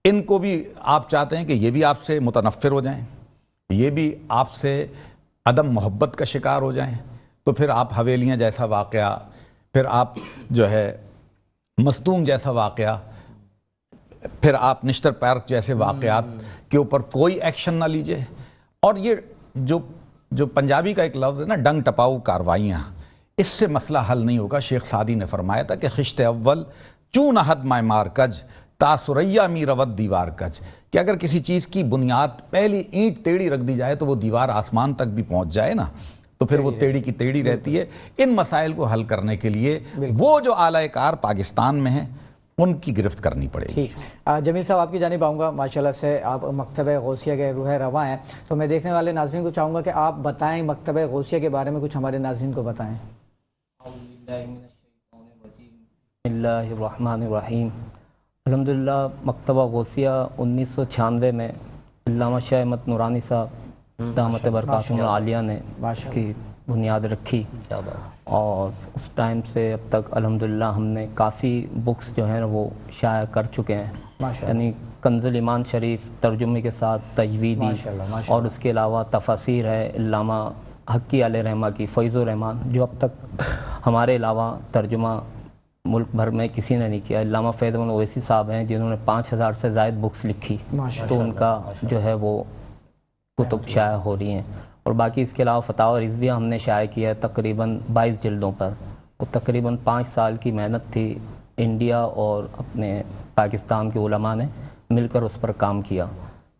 ان کو بھی آپ چاہتے ہیں کہ یہ بھی آپ سے متنفر ہو جائیں، یہ بھی آپ سے عدم محبت کا شکار ہو جائیں، تو پھر آپ حویلیاں جیسا واقعہ، پھر آپ جو ہے مستونگ جیسا واقعہ، پھر آپ نشتر پارک جیسے واقعات کے اوپر کوئی ایکشن نہ لیجئے. اور یہ جو پنجابی کا ایک لفظ ہے نا، ڈنگ ٹپاؤ کارروائیاں، اس سے مسئلہ حل نہیں ہوگا. شیخ سعدی نے فرمایا تھا کہ خشت اول چون حد مائے مار کج تا سریا می رود دیوار کج، کہ اگر کسی چیز کی بنیاد پہلی اینٹ ٹیڑھی رکھ دی جائے تو وہ دیوار آسمان تک بھی پہنچ جائے نا، تو پھر وہ ٹیڑھی کی ٹیڑھی رہتی ہے. ان مسائل کو حل کرنے کے لیے وہ جو اعلی کار پاکستان میں ہیں ان کی گرفت کرنی پڑے گی. جمیل صاحب آپ کی جانب آؤں گا. ماشاءاللہ سے آپ مکتبہ غوثیہ کے روح رواں ہیں، تو میں دیکھنے والے ناظرین کو چاہوں گا کہ آپ بتائیں مکتبہ غوثیہ کے بارے میں کچھ ہمارے ناظرین کو بتائیں. بسم اللہ الرحمن الرحیم. الحمدللہ مکتبہ غوثیہ 1996 میں علامہ شاہ احمد نورانی صاحب دامت برکاتہم العالیہ نے اس کی بنیاد رکھی، اور اس ٹائم سے اب تک الحمدللہ ہم نے کافی بکس جو ہیں وہ شائع کر چکے ہیں. یعنی کنز الایمان شریف ترجمے کے ساتھ تجویدی، اور اس کے علاوہ تفاسیر ہے علامہ حقی علیہ رحمہ کی فیض الرحمان، جو اب تک ہمارے علاوہ ترجمہ ملک بھر میں کسی نے نہیں کیا. علامہ فیض احمد اویسی صاحب ہیں جنہوں نے 5000 سے زائد بکس لکھی، تو ان کا جو ہے وہ کتب شائع ہو رہی ہیں. اور باقی اس کے علاوہ فتاوی رضویہ ہم نے شائع کیا ہے تقریباً 22 جلدوں پر. وہ تقریباً 5 سال کی محنت تھی، انڈیا اور اپنے پاکستان کے علماء نے مل کر اس پر کام کیا،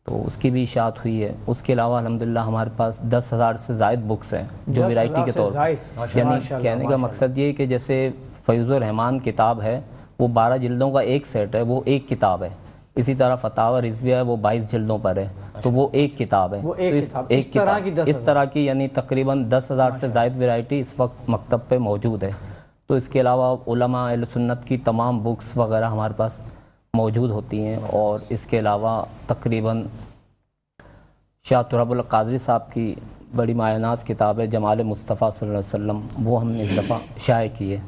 تو اس کی بھی اشاعت ہوئی ہے. اس کے علاوہ الحمدللہ ہمارے پاس 10,000 سے زائد بکس ہیں جو ویرائٹی کے طور پر. یعنی کہنے کا مقصد یہ کہ جیسے فیض الرحمان کتاب ہے وہ 12 جلدوں کا ایک سیٹ ہے، وہ ایک کتاب ہے. اسی طرح فتاوی رضویہ ہے وہ 22 جلدوں پر ہے، تو وہ ایک کتاب ہے. ایک کتاب اس طرح کی یعنی تقریباً 10,000 سے زائد ویرائٹی اس وقت مکتب پہ موجود ہے. تو اس کے علاوہ علماء اہل سنت کی تمام بکس وغیرہ ہمارے پاس موجود ہوتی ہیں. اور اس کے علاوہ تقریباً شاہ تراب القادری صاحب کی بڑی مایہ ناز کتاب ہے جمال مصطفیٰ صلی اللہ علیہ وسلم، وہ ہم نے اس دفعہ شائع کی ہے.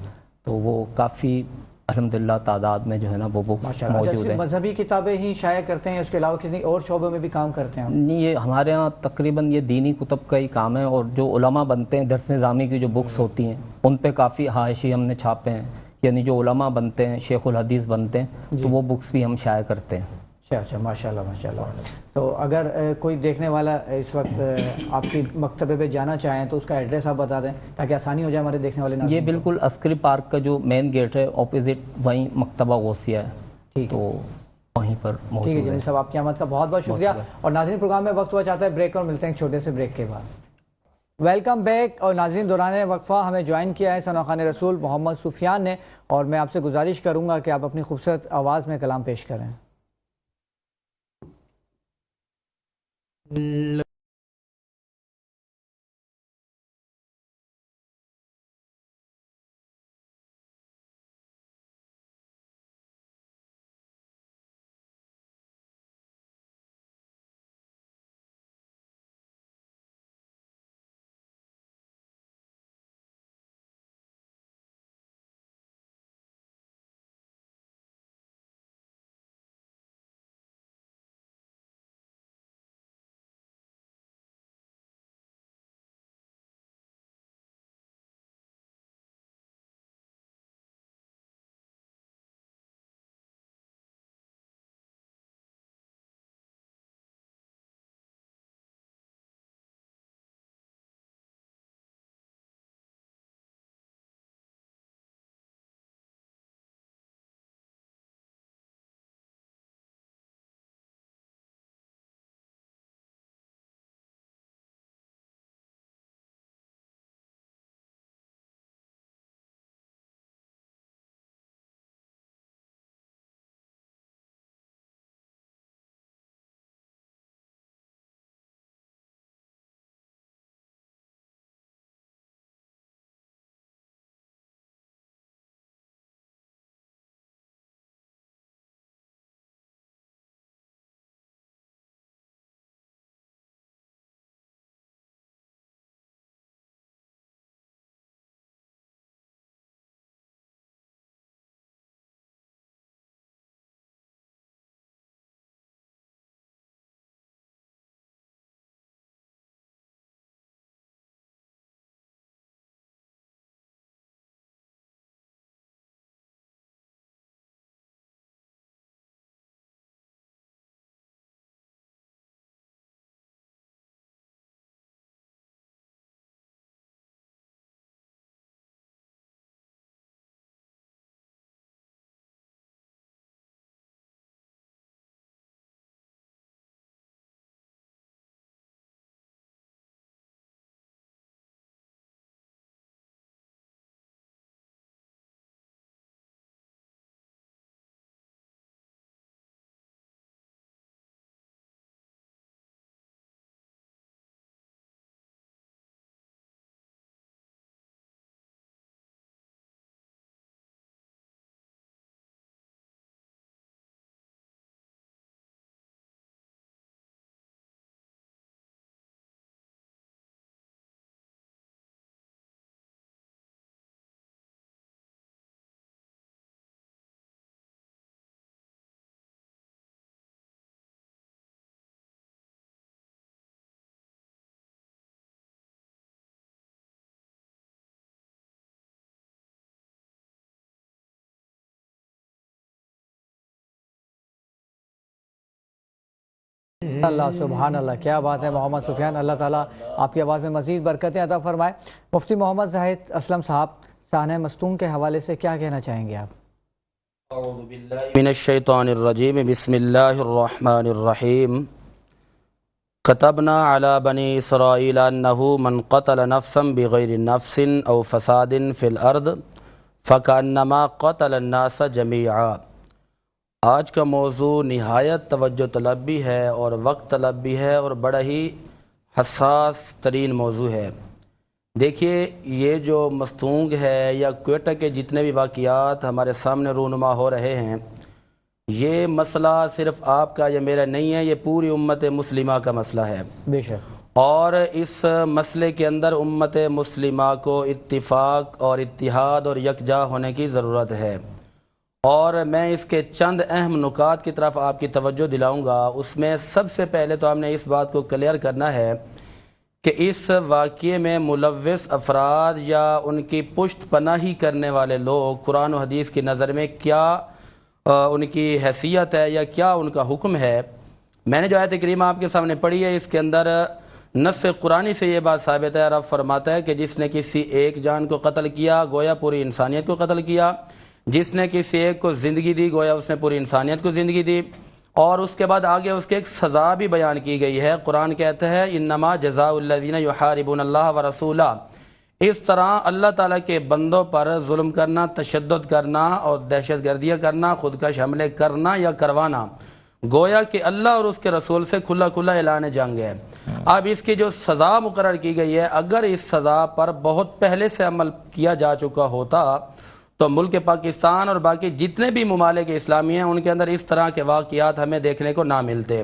تو وہ کافی الحمدللہ تعداد میں جو ہے نا وہ بکس موجود ہیں. مذہبی کتابیں ہی شائع کرتے ہیں، اس کے علاوہ کسی اور شعبوں میں بھی کام کرتے ہیں؟ نہیں، یہ ہمارے ہاں تقریباً یہ دینی کتب کا ہی کام ہے، اور جو علماء بنتے ہیں درس نظامی کی جو بکس ہوتی ہیں ان پہ کافی حاشی ہم نے چھاپے ہیں. یعنی جو علماء بنتے ہیں، شیخ الحدیث بنتے ہیں، تو وہ بکس بھی ہم شائع کرتے ہیں. اچھا ماشاءاللہ ماشاءاللہ. تو اگر کوئی دیکھنے والا اس وقت آپ کی مکتبے پہ جانا چاہیں تو اس کا ایڈریس آپ بتا دیں تاکہ آسانی ہو جائے ہمارے دیکھنے والے ناظرین. یہ بالکل عسکری پارک کا جو مین گیٹ ہے اپوزٹ وہیں مکتبہ غوثیہ ہے، تو وہیں پر موجود ہے. ٹھیک ہے جمیل صاحب، آپ کی آمد کا بہت بہت شکریہ. اور ناظرین پروگرام میں وقت ہوا چاہتا ہے بریک، اور ملتے ہیں ایک چھوٹے سے بریک کے بعد. Welcome back. اور ناظرین دوران وقفہ ہمیں جوائن کیا ہے ثنا خان رسول محمد سفیان نے، اور میں آپ سے گزارش کروں گا کہ آپ اپنی خوبصورت آواز میں کلام پیش کریں. اللہ سبحان اللہ، کیا بات ہے محمد سفیان، اللہ تعالیٰ آپ کی آواز میں مزید برکتیں عطا فرمائے۔ مفتی محمد زاہد اسلم صاحب، سانحہ مستون کے حوالے سے کیا کہنا چاہیں گے آپ؟ اعوذ باللہ من الشیطان الرجیم، بسم اللہ الرحمن الرحیم۔ كتبنا على بني اسرائیل انه من قتل نفسا بغیر نفس او فساد في الارض فكأنما قتل الناس جميعا۔ آج کا موضوع نہایت توجہ طلب بھی ہے اور وقت طلب بھی ہے اور بڑا ہی حساس ترین موضوع ہے۔ دیکھیے، یہ جو مستونگ ہے یا کوئٹہ کے جتنے بھی واقعات ہمارے سامنے رونما ہو رہے ہیں، یہ مسئلہ صرف آپ کا یا میرا نہیں ہے، یہ پوری امت مسلمہ کا مسئلہ ہے۔ بے شک۔ اور اس مسئلے کے اندر امت مسلمہ کو اتفاق اور اتحاد اور یکجا ہونے کی ضرورت ہے، اور میں اس کے چند اہم نکات کی طرف آپ کی توجہ دلاؤں گا۔ اس میں سب سے پہلے تو ہم نے اس بات کو کلیئر کرنا ہے کہ اس واقعے میں ملوث افراد یا ان کی پشت پناہی کرنے والے لوگ قرآن و حدیث کی نظر میں کیا ان کی حیثیت ہے یا کیا ان کا حکم ہے۔ میں نے جو آیت کریمہ آپ کے سامنے پڑھی ہے، اس کے اندر نص قرآنی سے یہ بات ثابت ہے، رب فرماتا ہے کہ جس نے کسی ایک جان کو قتل کیا گویا پوری انسانیت کو قتل کیا، جس نے کسی ایک کو زندگی دی گویا اس نے پوری انسانیت کو زندگی دی۔ اور اس کے بعد آگے اس کے ایک سزا بھی بیان کی گئی ہے۔ قرآن کہتا ہے انما جزاء الذین یحاربون اللہ ورسولہ۔ اس طرح اللہ تعالیٰ کے بندوں پر ظلم کرنا، تشدد کرنا اور دہشت گردیاں کرنا، خودکش حملے کرنا یا کروانا، گویا کہ اللہ اور اس کے رسول سے کھلا کھلا اعلان جنگ ہے۔ اب اس کی جو سزا مقرر کی گئی ہے، اگر اس سزا پر بہت پہلے سے عمل کیا جا چکا ہوتا تو ملک پاکستان اور باقی جتنے بھی ممالک اسلامی ہیں ان کے اندر اس طرح کے واقعات ہمیں دیکھنے کو نہ ملتے۔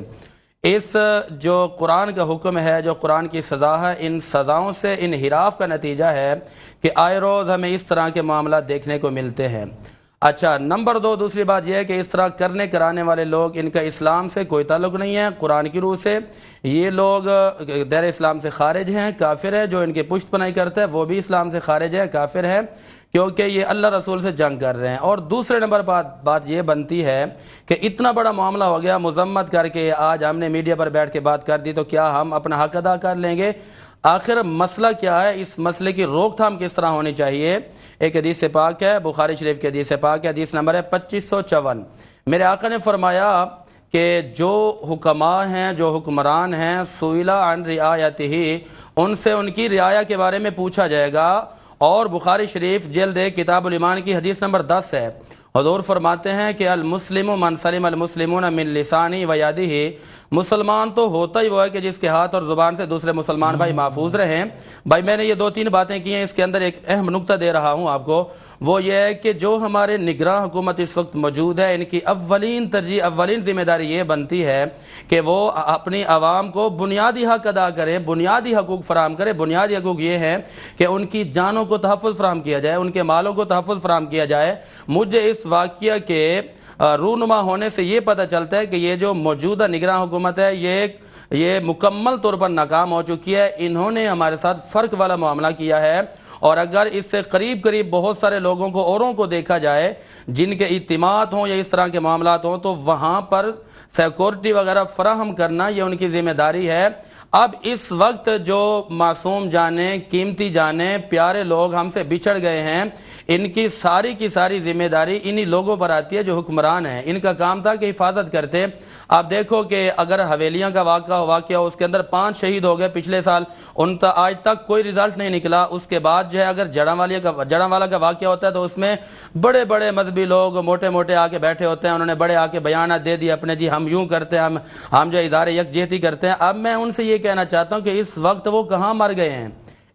اس جو قرآن کا حکم ہے، جو قرآن کی سزا ہے، ان سزاؤں سے انحراف کا نتیجہ ہے کہ آئے روز ہمیں اس طرح کے معاملات دیکھنے کو ملتے ہیں۔ اچھا، نمبر دو، دوسری بات یہ ہے کہ اس طرح کرنے کرانے والے لوگ، ان کا اسلام سے کوئی تعلق نہیں ہے، قرآن کی روح سے یہ لوگ دائرہ اسلام سے خارج ہیں، کافر ہے۔ جو ان کی پشت پناہی کرتا ہے وہ بھی اسلام سے خارج ہے، کافر ہے، کیونکہ یہ اللہ رسول سے جنگ کر رہے ہیں۔ اور دوسرے نمبر بات یہ بنتی ہے کہ اتنا بڑا معاملہ ہو گیا، مذمت کر کے آج ہم نے میڈیا پر بیٹھ کے بات کر دی، تو کیا ہم اپنا حق ادا کر لیں گے؟ آخر مسئلہ کیا ہے؟ اس مسئلے کی روک تھام کس طرح ہونی چاہیے؟ ایک حدیث پاک ہے، بخاری شریف کی حدیث پاک ہے، حدیث نمبر ہے 2554۔ میرے آقا نے فرمایا کہ جو حکماء ہیں، جو حکمران ہیں، سئلوا عن رعایتہ، ان سے ان کی رعایا کے بارے میں پوچھا جائے گا۔ اور بخاری شریف جلد 1 کتاب الایمان کی حدیث نمبر 10 ہے۔ حضور فرماتے ہیں کہ المسلم من سلم المسلمون من لسانہ و یدہ، مسلمان تو ہوتا ہی وہ ہے کہ جس کے ہاتھ اور زبان سے دوسرے مسلمان بھائی محفوظ رہیں۔ بھائی میں نے یہ 2-3 باتیں کی ہیں، اس کے اندر ایک اہم نقطہ دے رہا ہوں آپ کو، وہ یہ ہے کہ جو ہمارے نگراں حکومت اس وقت موجود ہے، ان کی اولین ترجیح، اولین ذمہ داری یہ بنتی ہے کہ وہ اپنی عوام کو بنیادی حق ادا کرے، بنیادی حقوق فراہم کرے۔ بنیادی حقوق یہ ہیں کہ ان کی جانوں کو تحفظ فراہم کیا جائے، ان کے مالوں کو تحفظ فراہم کیا جائے۔ مجھے اس واقعہ کے رونما ہونے سے یہ پتہ چلتا ہے کہ یہ جو موجودہ نگراں حکومت ہے یہ مکمل طور پر ناکام ہو چکی ہے۔ انہوں نے ہمارے ساتھ فرق والا معاملہ کیا ہے، اور اگر اس سے قریب بہت سارے لوگوں کو، اوروں کو دیکھا جائے جن کے اعتماد ہوں یا اس طرح کے معاملات ہوں، تو وہاں پر سیکورٹی وغیرہ فراہم کرنا یہ ان کی ذمہ داری ہے۔ اب اس وقت جو معصوم جانیں، قیمتی جانیں، پیارے لوگ ہم سے بچھڑ گئے ہیں، ان کی ساری ذمہ داری انہی لوگوں پر آتی ہے جو حکمران ہیں۔ ان کا کام تھا کہ حفاظت کرتے۔ آپ دیکھو کہ اگر حویلیاں کا واقعہ اس کے اندر 5 شہید ہو گئے پچھلے سال، ان کا آج تک کوئی رزلٹ نہیں نکلا۔ اس کے بعد جو ہے اگر جڑاں والا کا واقعہ ہوتا ہے تو اس میں بڑے بڑے مذہبی لوگ موٹے آ کے بیٹھے ہوتے ہیں، انہوں نے بڑے آ کے بیانات دے دیے اپنے، جی ہم یوں کرتے ہیں، ہم جو اظہار یکجہتی کرتے ہیں۔ اب میں ان سے یہ کہنا چاہتا ہوں کہ اس وقت وہ کہاں مر گئے ہیں،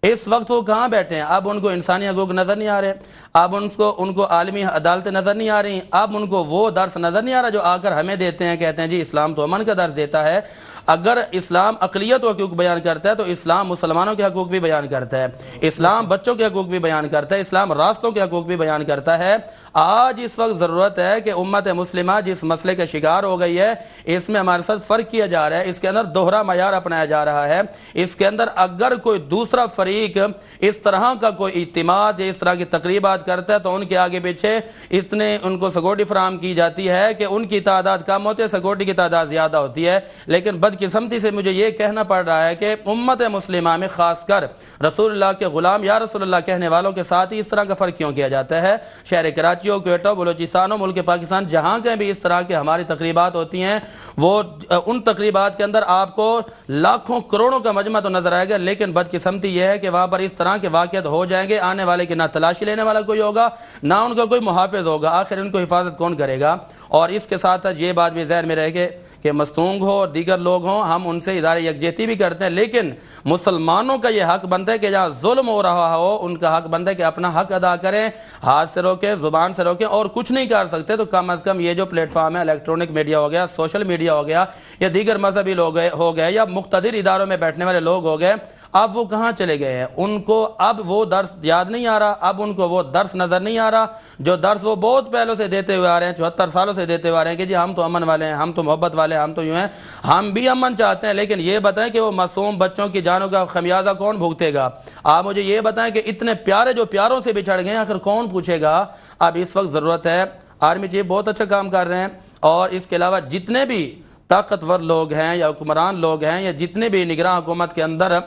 اس وقت وہ کہاں بیٹھے ہیں؟ اب ان کو انسانی حقوق نظر نہیں آ رہے، اب ان کو عالمی عدالتیں نظر نہیں آ رہی، اب ان کو وہ درس نظر نہیں آ رہا جو آ کر ہمیں دیتے ہیں، کہتے ہیں جی اسلام تو امن کا درس دیتا ہے۔ اگر اسلام اقلیت و حقوق بیان کرتا ہے تو اسلام مسلمانوں کے حقوق بھی بیان کرتا ہے، اسلام بچوں کے حقوق بھی بیان کرتا ہے، اسلام راستوں کے حقوق بھی بیان کرتا ہے۔ آج اس وقت ضرورت ہے کہ امت مسلمہ جس مسئلے کا شکار ہو گئی ہے اس میں ہمارے ساتھ فرق کیا جا رہا ہے، اس کے اندر دوہرا معیار اپنایا جا رہا ہے، اس کے اندر اگر کوئی دوسرا فریق اس طرح کا کوئی اجتماع یا اس طرح کی تقریبات کرتا ہے تو ان کے آگے پیچھے اتنے ان کو سیکورٹی فراہم کی جاتی ہے کہ ان کی تعداد کم ہوتی ہے، سیکورٹی کی تعداد زیادہ ہوتی ہے۔ لیکن بدقسمتی سے مجھے یہ کہنا پڑ رہا ہے کہ امت مسلمہ میں خاص کر رسول اللہ کے غلام یا رسول اللہ کہنے والوں کے ساتھ ہی اس طرح کا فرق کیوں کیا جاتا ہے؟ شہر کراچی ہو، کوئٹہ ہو، بلوچستان ہو، ملک پاکستان جہاں کہیں بھی اس طرح کے ہماری تقریبات ہوتی ہیں، وہ ان تقریبات کے اندر آپ کو لاکھوں کروڑوں کا مجمع تو نظر آئے گا، لیکن بدقسمتی یہ ہے کہ وہاں پر اس طرح کے واقعات ہو جائیں گے، آنے والے کی نہ تلاشی لینے والا کوئی ہوگا، نہ ان کا کوئی محافظ ہوگا، آخر ان کو حفاظت کون کرے گا؟ اور اس کے ساتھ ساتھ یہ بات بھی ذہن میں رہے کہ مستونگ ہو اور دیگر لوگ ہوں، ہم ان سے ادارے یکجہتی بھی کرتے ہیں، لیکن مسلمانوں کا یہ حق بنتا ہے کہ جہاں ظلم ہو رہا ہو ان کا حق بنتا ہے کہ اپنا حق ادا کریں، ہاتھ سے روکیں، زبان سے روکیں، اور کچھ نہیں کر سکتے تو کم از کم یہ جو پلیٹ فارم ہے، الیکٹرانک میڈیا ہو گیا، سوشل میڈیا ہو گیا، یا دیگر مذہبی لوگ ہو گئے، یا مقتدر اداروں میں بیٹھنے والے لوگ ہو گئے، اب وہ کہاں چلے گئے ہیں؟ ان کو اب وہ درس یاد نہیں آ رہا، اب ان کو وہ درس نظر نہیں آ رہا جو درس وہ بہت پہلوں سے دیتے ہوئے آ رہے ہیں، 74 سالوں سے دیتے ہوئے آ رہے ہیں کہ جی ہم تو امن والے ہیں، ہم تو محبت والے ہیں، ہم تو یوں ہیں۔ ہم بھی امن چاہتے ہیں، لیکن یہ بتائیں کہ وہ معصوم بچوں کی جانوں کا خمیازہ کون بھگتے گا؟ آپ مجھے یہ بتائیں کہ اتنے پیارے جو پیاروں سے بچھڑ گئے ہیں آخر کون پوچھے گا؟ اب اس وقت ضرورت ہے، آرمی چیف بہت اچھا کام کر رہے ہیں، اور اس کے علاوہ جتنے بھی طاقتور لوگ ہیں یا حکمران لوگ ہیں یا جتنے بھی نگراں حکومت کے اندر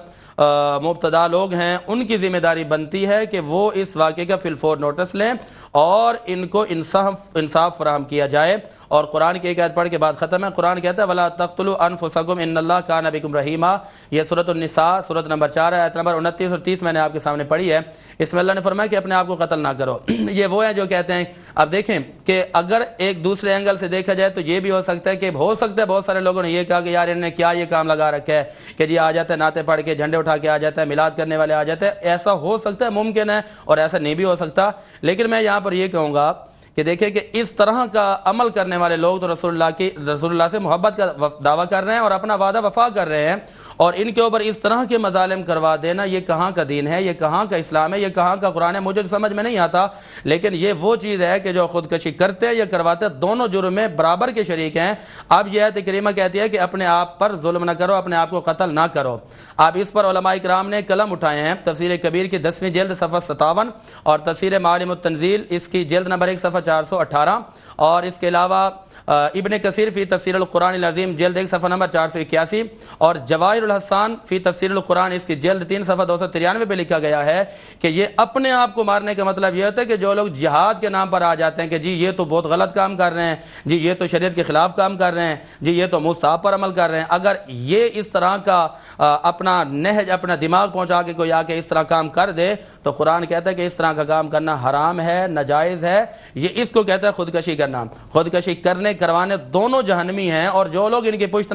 مبتدا لوگ ہیں، ان کی ذمہ داری بنتی ہے کہ وہ اس واقعے کا فی الفور نوٹس لیں اور ان کو انصاف فراہم کیا جائے۔ اور قرآن کی ایک آیت پڑھ کے بعد ختم ہے۔ قرآن کہتا ہے وَلَا تَقْتُلُوا أَنفُسَكُمْ إِنَّ اللَّهَ كَانَ بِكُمْ رَحِيمًا، یہ سورۃ النساء سورۃ نمبر 4 آیت نمبر 29 اور 30 میں نے آپ کے سامنے پڑھی ہے۔ اس میں اللہ نے فرمایا کہ اپنے آپ کو قتل نہ کرو۔ یہ وہ ہیں جو کہتے ہیں، اب دیکھیں کہ اگر ایک دوسرے اینگل سے دیکھا جائے تو یہ بھی ہو سکتا ہے کہ بہت سارے لوگوں نے یہ کہا کہ یار انہوں نے کیا یہ کام لگا رکھا ہے کہ جی آ جاتے ہیں نعتیں پڑھ کے، جھنڈے اٹھا کے آ جاتا ہے، میلاد کرنے والے آ جاتے ہیں۔ ایسا ہو سکتا ہے، ممکن ہے، اور ایسا نہیں بھی ہو سکتا، لیکن میں یہاں پر یہ کہوں گا کہ دیکھیں کہ اس طرح کا عمل کرنے والے لوگ تو رسول اللہ سے محبت کا دعویٰ کر رہے ہیں اور اپنا وعدہ وفا کر رہے ہیں، اور ان کے اوپر اس طرح کے مظالم کروا دینا یہ کہاں کا دین ہے، یہ کہاں کا اسلام ہے، یہ کہاں کا قرآن ہے؟ مجھے سمجھ میں نہیں آتا، لیکن یہ وہ چیز ہے کہ جو خودکشی کرتے یا کرواتے دونوں جرم میں برابر کے شریک ہیں۔ اب یہ آیت کریمہ کہتی ہے کہ اپنے آپ پر ظلم نہ کرو، اپنے آپ کو قتل نہ کرو۔ اب اس پر علماء کرام نے قلم اٹھائے ہیں، تفسیر کبیر کی 10ویں جلد صفحہ 57 اور تفسیر معالم التنزیل اس کی جلد نمبر 1 صفحہ 418، اور اس کے علاوہ ابن کثیر فی تفسیر القرآن العظیم جلد 1 صفحہ نمبر 481 اور جواہر الحسان فی تفسیر القرآن اس کی جلد 3 صفحہ 293 پہ لکھا گیا ہے کہ یہ اپنے آپ کو مارنے کا مطلب یہ ہوتا ہے کہ جو لوگ جہاد کے نام پر آ جاتے ہیں کہ جی یہ تو بہت غلط کام کر رہے ہیں، جی یہ تو شریعت کے خلاف کام کر رہے ہیں، جی یہ تو منہ صاحب پر عمل کر رہے ہیں، اگر یہ اس طرح کا اپنا نہج اپنا دماغ پہنچا کے کوئی آ کے اس طرح کام کر دے تو قرآن کہتا ہے کہ اس طرح کا کام کرنا حرام ہے، ناجائز ہے، یہ اس کو کہتا ہے خودکشی کرنا۔ خودکشی کرنے کروانے دونوں جہنمی ہیں، اور جو لوگ ان کی پشت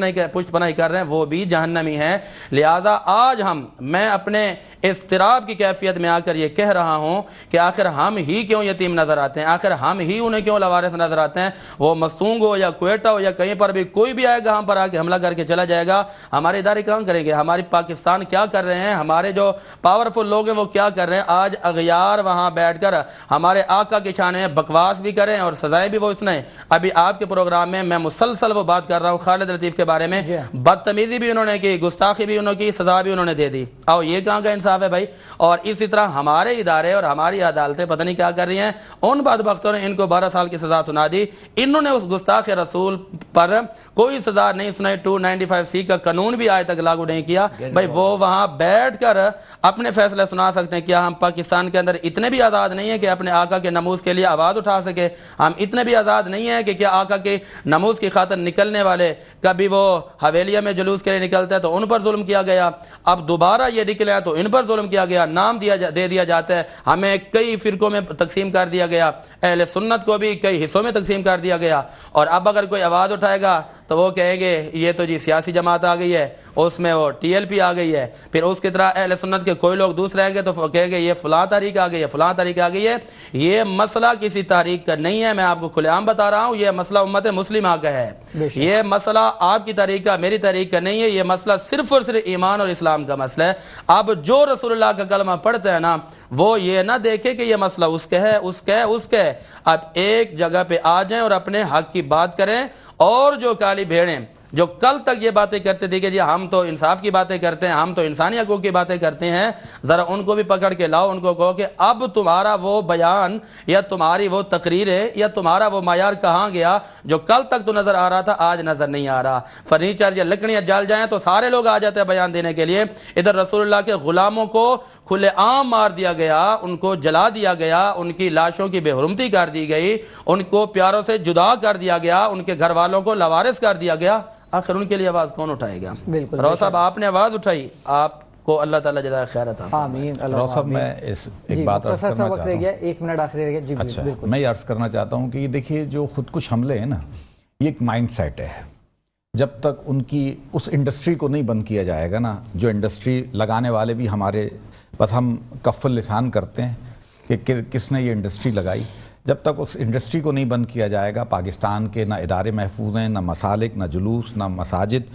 پناہی کر رہے ہیں وہ بھی جہنمی ہیں۔ لہٰذا آج میں اپنے اضطراب کی کیفیت میں آ کر یہ کہہ رہا ہوں کہ آخر ہم ہی کیوں یتیم نظر آتے ہیں، آخر ہم ہی انہیں کیوں لوارث نظر آتے ہیں؟ وہ مسونگ ہو یا کوئٹہ ہو یا کہیں پر بھی کوئی بھی آئے گا ہم پر آ کے حملہ کر کے چلا جائے گا، ہمارے ادارے کہاں کریں گے؟ ہماری پاکستان کیا کر رہے ہیں؟ ہمارے جو پاورفل لوگ ہیں وہ کیا کر رہے ہیں؟ آج اغیار وہاں بیٹھ کر ہمارے آقا کے شانے بکواس بھی کریں اور سزائیں بھی وہ سنائیں۔ ابھی آپ کے پروگرام میں مسلسل وہ بات کر رہا ہوں خالد لطیف کے بارے میں، بدتمیزی بھی انہوں نے کی، گستاخی بھی انہوں نے کی، سزا بھی انہوں نے دے دی۔ اور یہ کہاں کا انصاف ہے بھائی؟ اور اسی طرح ہمارے ادارے اور ہماری عدالتیں پتہ نہیں کیا کر رہی ہیں، ان بدبختوں نے ان کو 12 سال کی سزا سنا دی، انہوں نے اس گستاخ رسول پر کوئی سزا نہیں سنائی، 295C کا قانون بھی آج تک لاگو نہیں کیا۔ بھائی وہ وہاں بیٹھ کر اپنے فیصلے سنا سکتے ہیں، کیا ہم پاکستان کے اندر اتنے بھی آزاد نہیں ہیں کہ اپنے آقا کے ناموس کے لیے آواز اٹھا سکے؟ ہم اتنے بھی آزاد نہیں ہیں کہ کیا آقا کے ناموس کی خاطر نکلنے والے کبھی وہ حویلیہ میں جلوس کے لیے نکلتے ہیں تو ان پر ظلم کیا گیا، اب دوبارہ یہ نکلے ہیں تو ان پر ظلم کیا گیا، نام دے دیا جاتا ہے، ہمیں کئی فرقوں میں تقسیم کر دیا گیا، اہل سنت کو بھی کئی حصوں میں تقسیم کر دیا گیا، اور اب اگر کوئی آواز اٹھائے گا تو وہ کہیں گے یہ تو جی سیاسی جماعت آ گئی ہے، اس میں وہ TLP آ گئی ہے، پھر اس کی طرح اہل سنت کے کوئی لوگ دوسرے آئیں گے تو کہیں گے یہ فلاں تحریک آ گئی ہے، فلاں تحریک آ گئی ہے۔ یہ مسئلہ کسی تحریک کا نہیں ہے، میں آپ کو کھلے عام بتا رہا ہوں، یہ مسئلہ امت مسلمہ کا ہے، یہ مسئلہ آپ کی تحریک کا میری تحریک کا نہیں ہے، یہ مسئلہ صرف اور صرف ایمان اور اسلام کا مسئلہ ہے۔ اب جو رسول اللہ کا کلمہ پڑھتے ہیں نا، وہ یہ نہ دیکھے کہ یہ مسئلہ اس کا ہے، اس کا ہے، اس کا ہے، اب ایک جگہ پہ آ جائیں اور اپنے حق کی بات کریں، اور جو کالی بھیڑیں جو کل تک یہ باتیں کرتے تھے کہ جی ہم تو انصاف کی باتیں کرتے ہیں، ہم تو انسانی حقوق کی باتیں کرتے ہیں، ذرا ان کو بھی پکڑ کے لاؤ، ان کو کہو کہ اب تمہارا وہ بیان یا تمہاری وہ تقریریں یا تمہارا وہ معیار کہاں گیا جو کل تک تو نظر آ رہا تھا، آج نظر نہیں آ رہا۔ فرنیچر یا لکڑیاں جل جائیں تو سارے لوگ آ جاتے ہیں بیان دینے کے لیے، ادھر رسول اللہ کے غلاموں کو کھلے عام مار دیا گیا، ان کو جلا دیا گیا، ان کی لاشوں کی بے حرمتی کر دی گئی، ان کو پیاروں سے جدا کر دیا گیا، ان کے گھر والوں کو لاوارث کر دیا گیا، آخر ان کے لیے آواز کون اٹھائے گا؟ بالکل رو صاحب آپ نے آواز اٹھائی، آپ کو اللہ تعالیٰ جزائے خیر عطا فرمائے۔ آمین۔ رو صاحب میں ایک بات عرض کرنا وقت چاہتا رہ ہوں۔ گیا، 1 منٹ آخری رہ گیا جی اچھا، بالکل۔ میں یہ عرض کرنا چاہتا ہوں کہ یہ دیکھیے جو خودکش حملے ہیں نا، یہ ایک مائنڈ سیٹ ہے، جب تک ان کی اس انڈسٹری کو نہیں بند کیا جائے گا نا، جو انڈسٹری لگانے والے بھی ہمارے بس ہم کف اللسان کرتے ہیں کہ کس نے یہ انڈسٹری لگائی، جب تک اس انڈسٹری کو نہیں بند کیا جائے گا، پاکستان کے نہ ادارے محفوظ ہیں، نہ مسالک، نہ جلوس، نہ مساجد،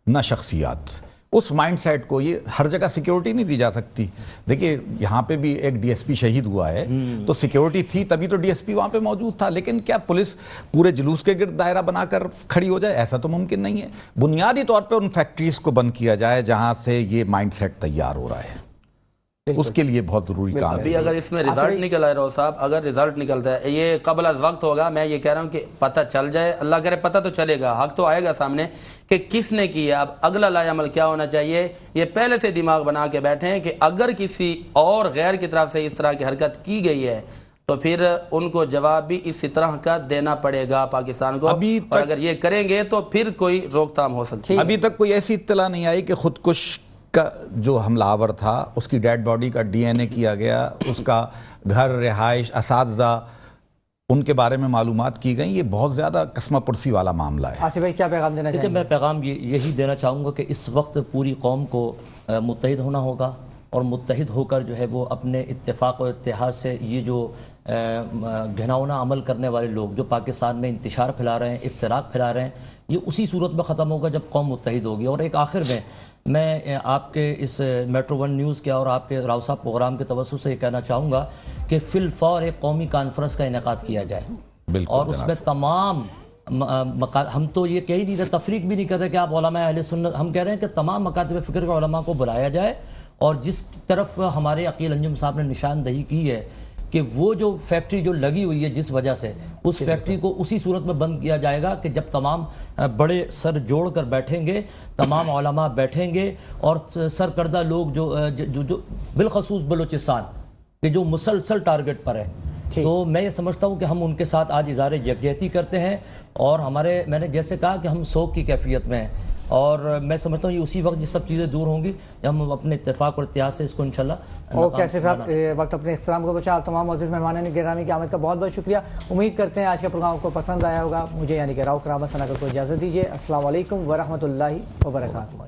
نہ شخصیات۔ اس مائنڈ سیٹ کو، یہ ہر جگہ سیکیورٹی نہیں دی جا سکتی۔ دیکھیے یہاں پہ بھی ایک ڈی ایس پی شہید ہوا ہے، تو سیکیورٹی تھی تبھی تو ڈی ایس پی وہاں پہ موجود تھا، لیکن کیا پولیس پورے جلوس کے گرد دائرہ بنا کر کھڑی ہو جائے؟ ایسا تو ممکن نہیں ہے۔ بنیادی طور پہ ان فیکٹریز کو بند کیا جائے جہاں سے یہ مائنڈ سیٹ تیار ہو رہا ہے، اس کے لیے بہت ضروری کام ہے۔ ابھی اگر اس میں رزلٹ نکل آئے رو صاحب، اگر رزلٹ نکلتا ہے، یہ قبل از وقت ہوگا، میں یہ کہہ رہا ہوں کہ پتہ چل جائے، اللہ کرے پتہ تو چلے گا، حق تو آئے گا سامنے کہ کس نے کی ہے۔ اب اگلا لایا عمل کیا ہونا چاہیے، یہ پہلے سے دماغ بنا کے بیٹھے ہیں کہ اگر کسی اور غیر کی طرف سے اس طرح کی حرکت کی گئی ہے تو پھر ان کو جواب بھی اسی طرح کا دینا پڑے گا پاکستان کو، اور اگر یہ کریں گے تو پھر کوئی روک تھام ہو سکتی ہے۔ ابھی تک کوئی ایسی اطلاع نہیں آئی کہ خودکش کا جو حملہ آور تھا اس کی ڈیڈ باڈی کا ڈی این اے کیا گیا، اس کا گھر، رہائش، اساتذہ، ان کے بارے میں معلومات کی گئیں۔ یہ بہت زیادہ قسمہ پرسی والا معاملہ ہے۔ آصف بھائی کیا پیغام دینا چاہیں دیکھیں گے؟ میں پیغام یہی دینا چاہوں گا کہ اس وقت پوری قوم کو متحد ہونا ہوگا، اور متحد ہو کر جو ہے وہ اپنے اتفاق اور اتحاد سے یہ جو گھناؤنا عمل کرنے والے لوگ جو پاکستان میں انتشار پھیلا رہے ہیں، افتراق پھیلا رہے ہیں، یہ اسی صورت میں ختم ہوگا جب قوم متحد ہوگی۔ اور ایک آخر میں آپ کے اس میٹرو 1 نیوز کے اور آپ کے راؤ صاحب پروگرام کے توسط سے یہ کہنا چاہوں گا کہ فی الفور ایک قومی کانفرنس کا انعقاد کیا جائے، اور اس میں تمام ہم تو یہ کہہ نہیں رہے، تفریق بھی نہیں کر رہے کہ آپ علماء اہل سنت، ہم کہہ رہے ہیں کہ تمام مکاتب فکر کے علماء کو بلایا جائے، اور جس طرف ہمارے عقیل انجم صاحب نے نشاندہی کی ہے کہ وہ جو فیکٹری جو لگی ہوئی ہے جس وجہ سے، اس فیکٹری کو اسی صورت میں بند کیا جائے گا کہ جب تمام بڑے سر جوڑ کر بیٹھیں گے، تمام علماء بیٹھیں گے، اور سرکردہ لوگ جو بالخصوص بلوچستان کہ جو مسلسل ٹارگٹ پر ہے، تو میں یہ سمجھتا ہوں کہ ہم ان کے ساتھ آج اظہار یکجہتی کرتے ہیں، اور میں نے جیسے کہا کہ ہم سوگ کی کیفیت میں ہیں، اور میں سمجھتا ہوں یہ اسی وقت یہ سب چیزیں دور ہوں گی جب ہم اپنے اتفاق اور اتحاد سے اس کو انشاءاللہ کیسے صاحب وقت اپنے احترام کو بچا۔ آپ تمام معزز مہمانان گرامی کی آمد کا بہت بہت شکریہ۔ امید کرتے ہیں آج کا پروگرام آپ کو پسند آیا ہوگا۔ مجھے یعنی کہ راؤ کرامت ثنا کو اجازت دیجیے۔ السلام علیکم ورحمۃ اللہ وبرکاتہ۔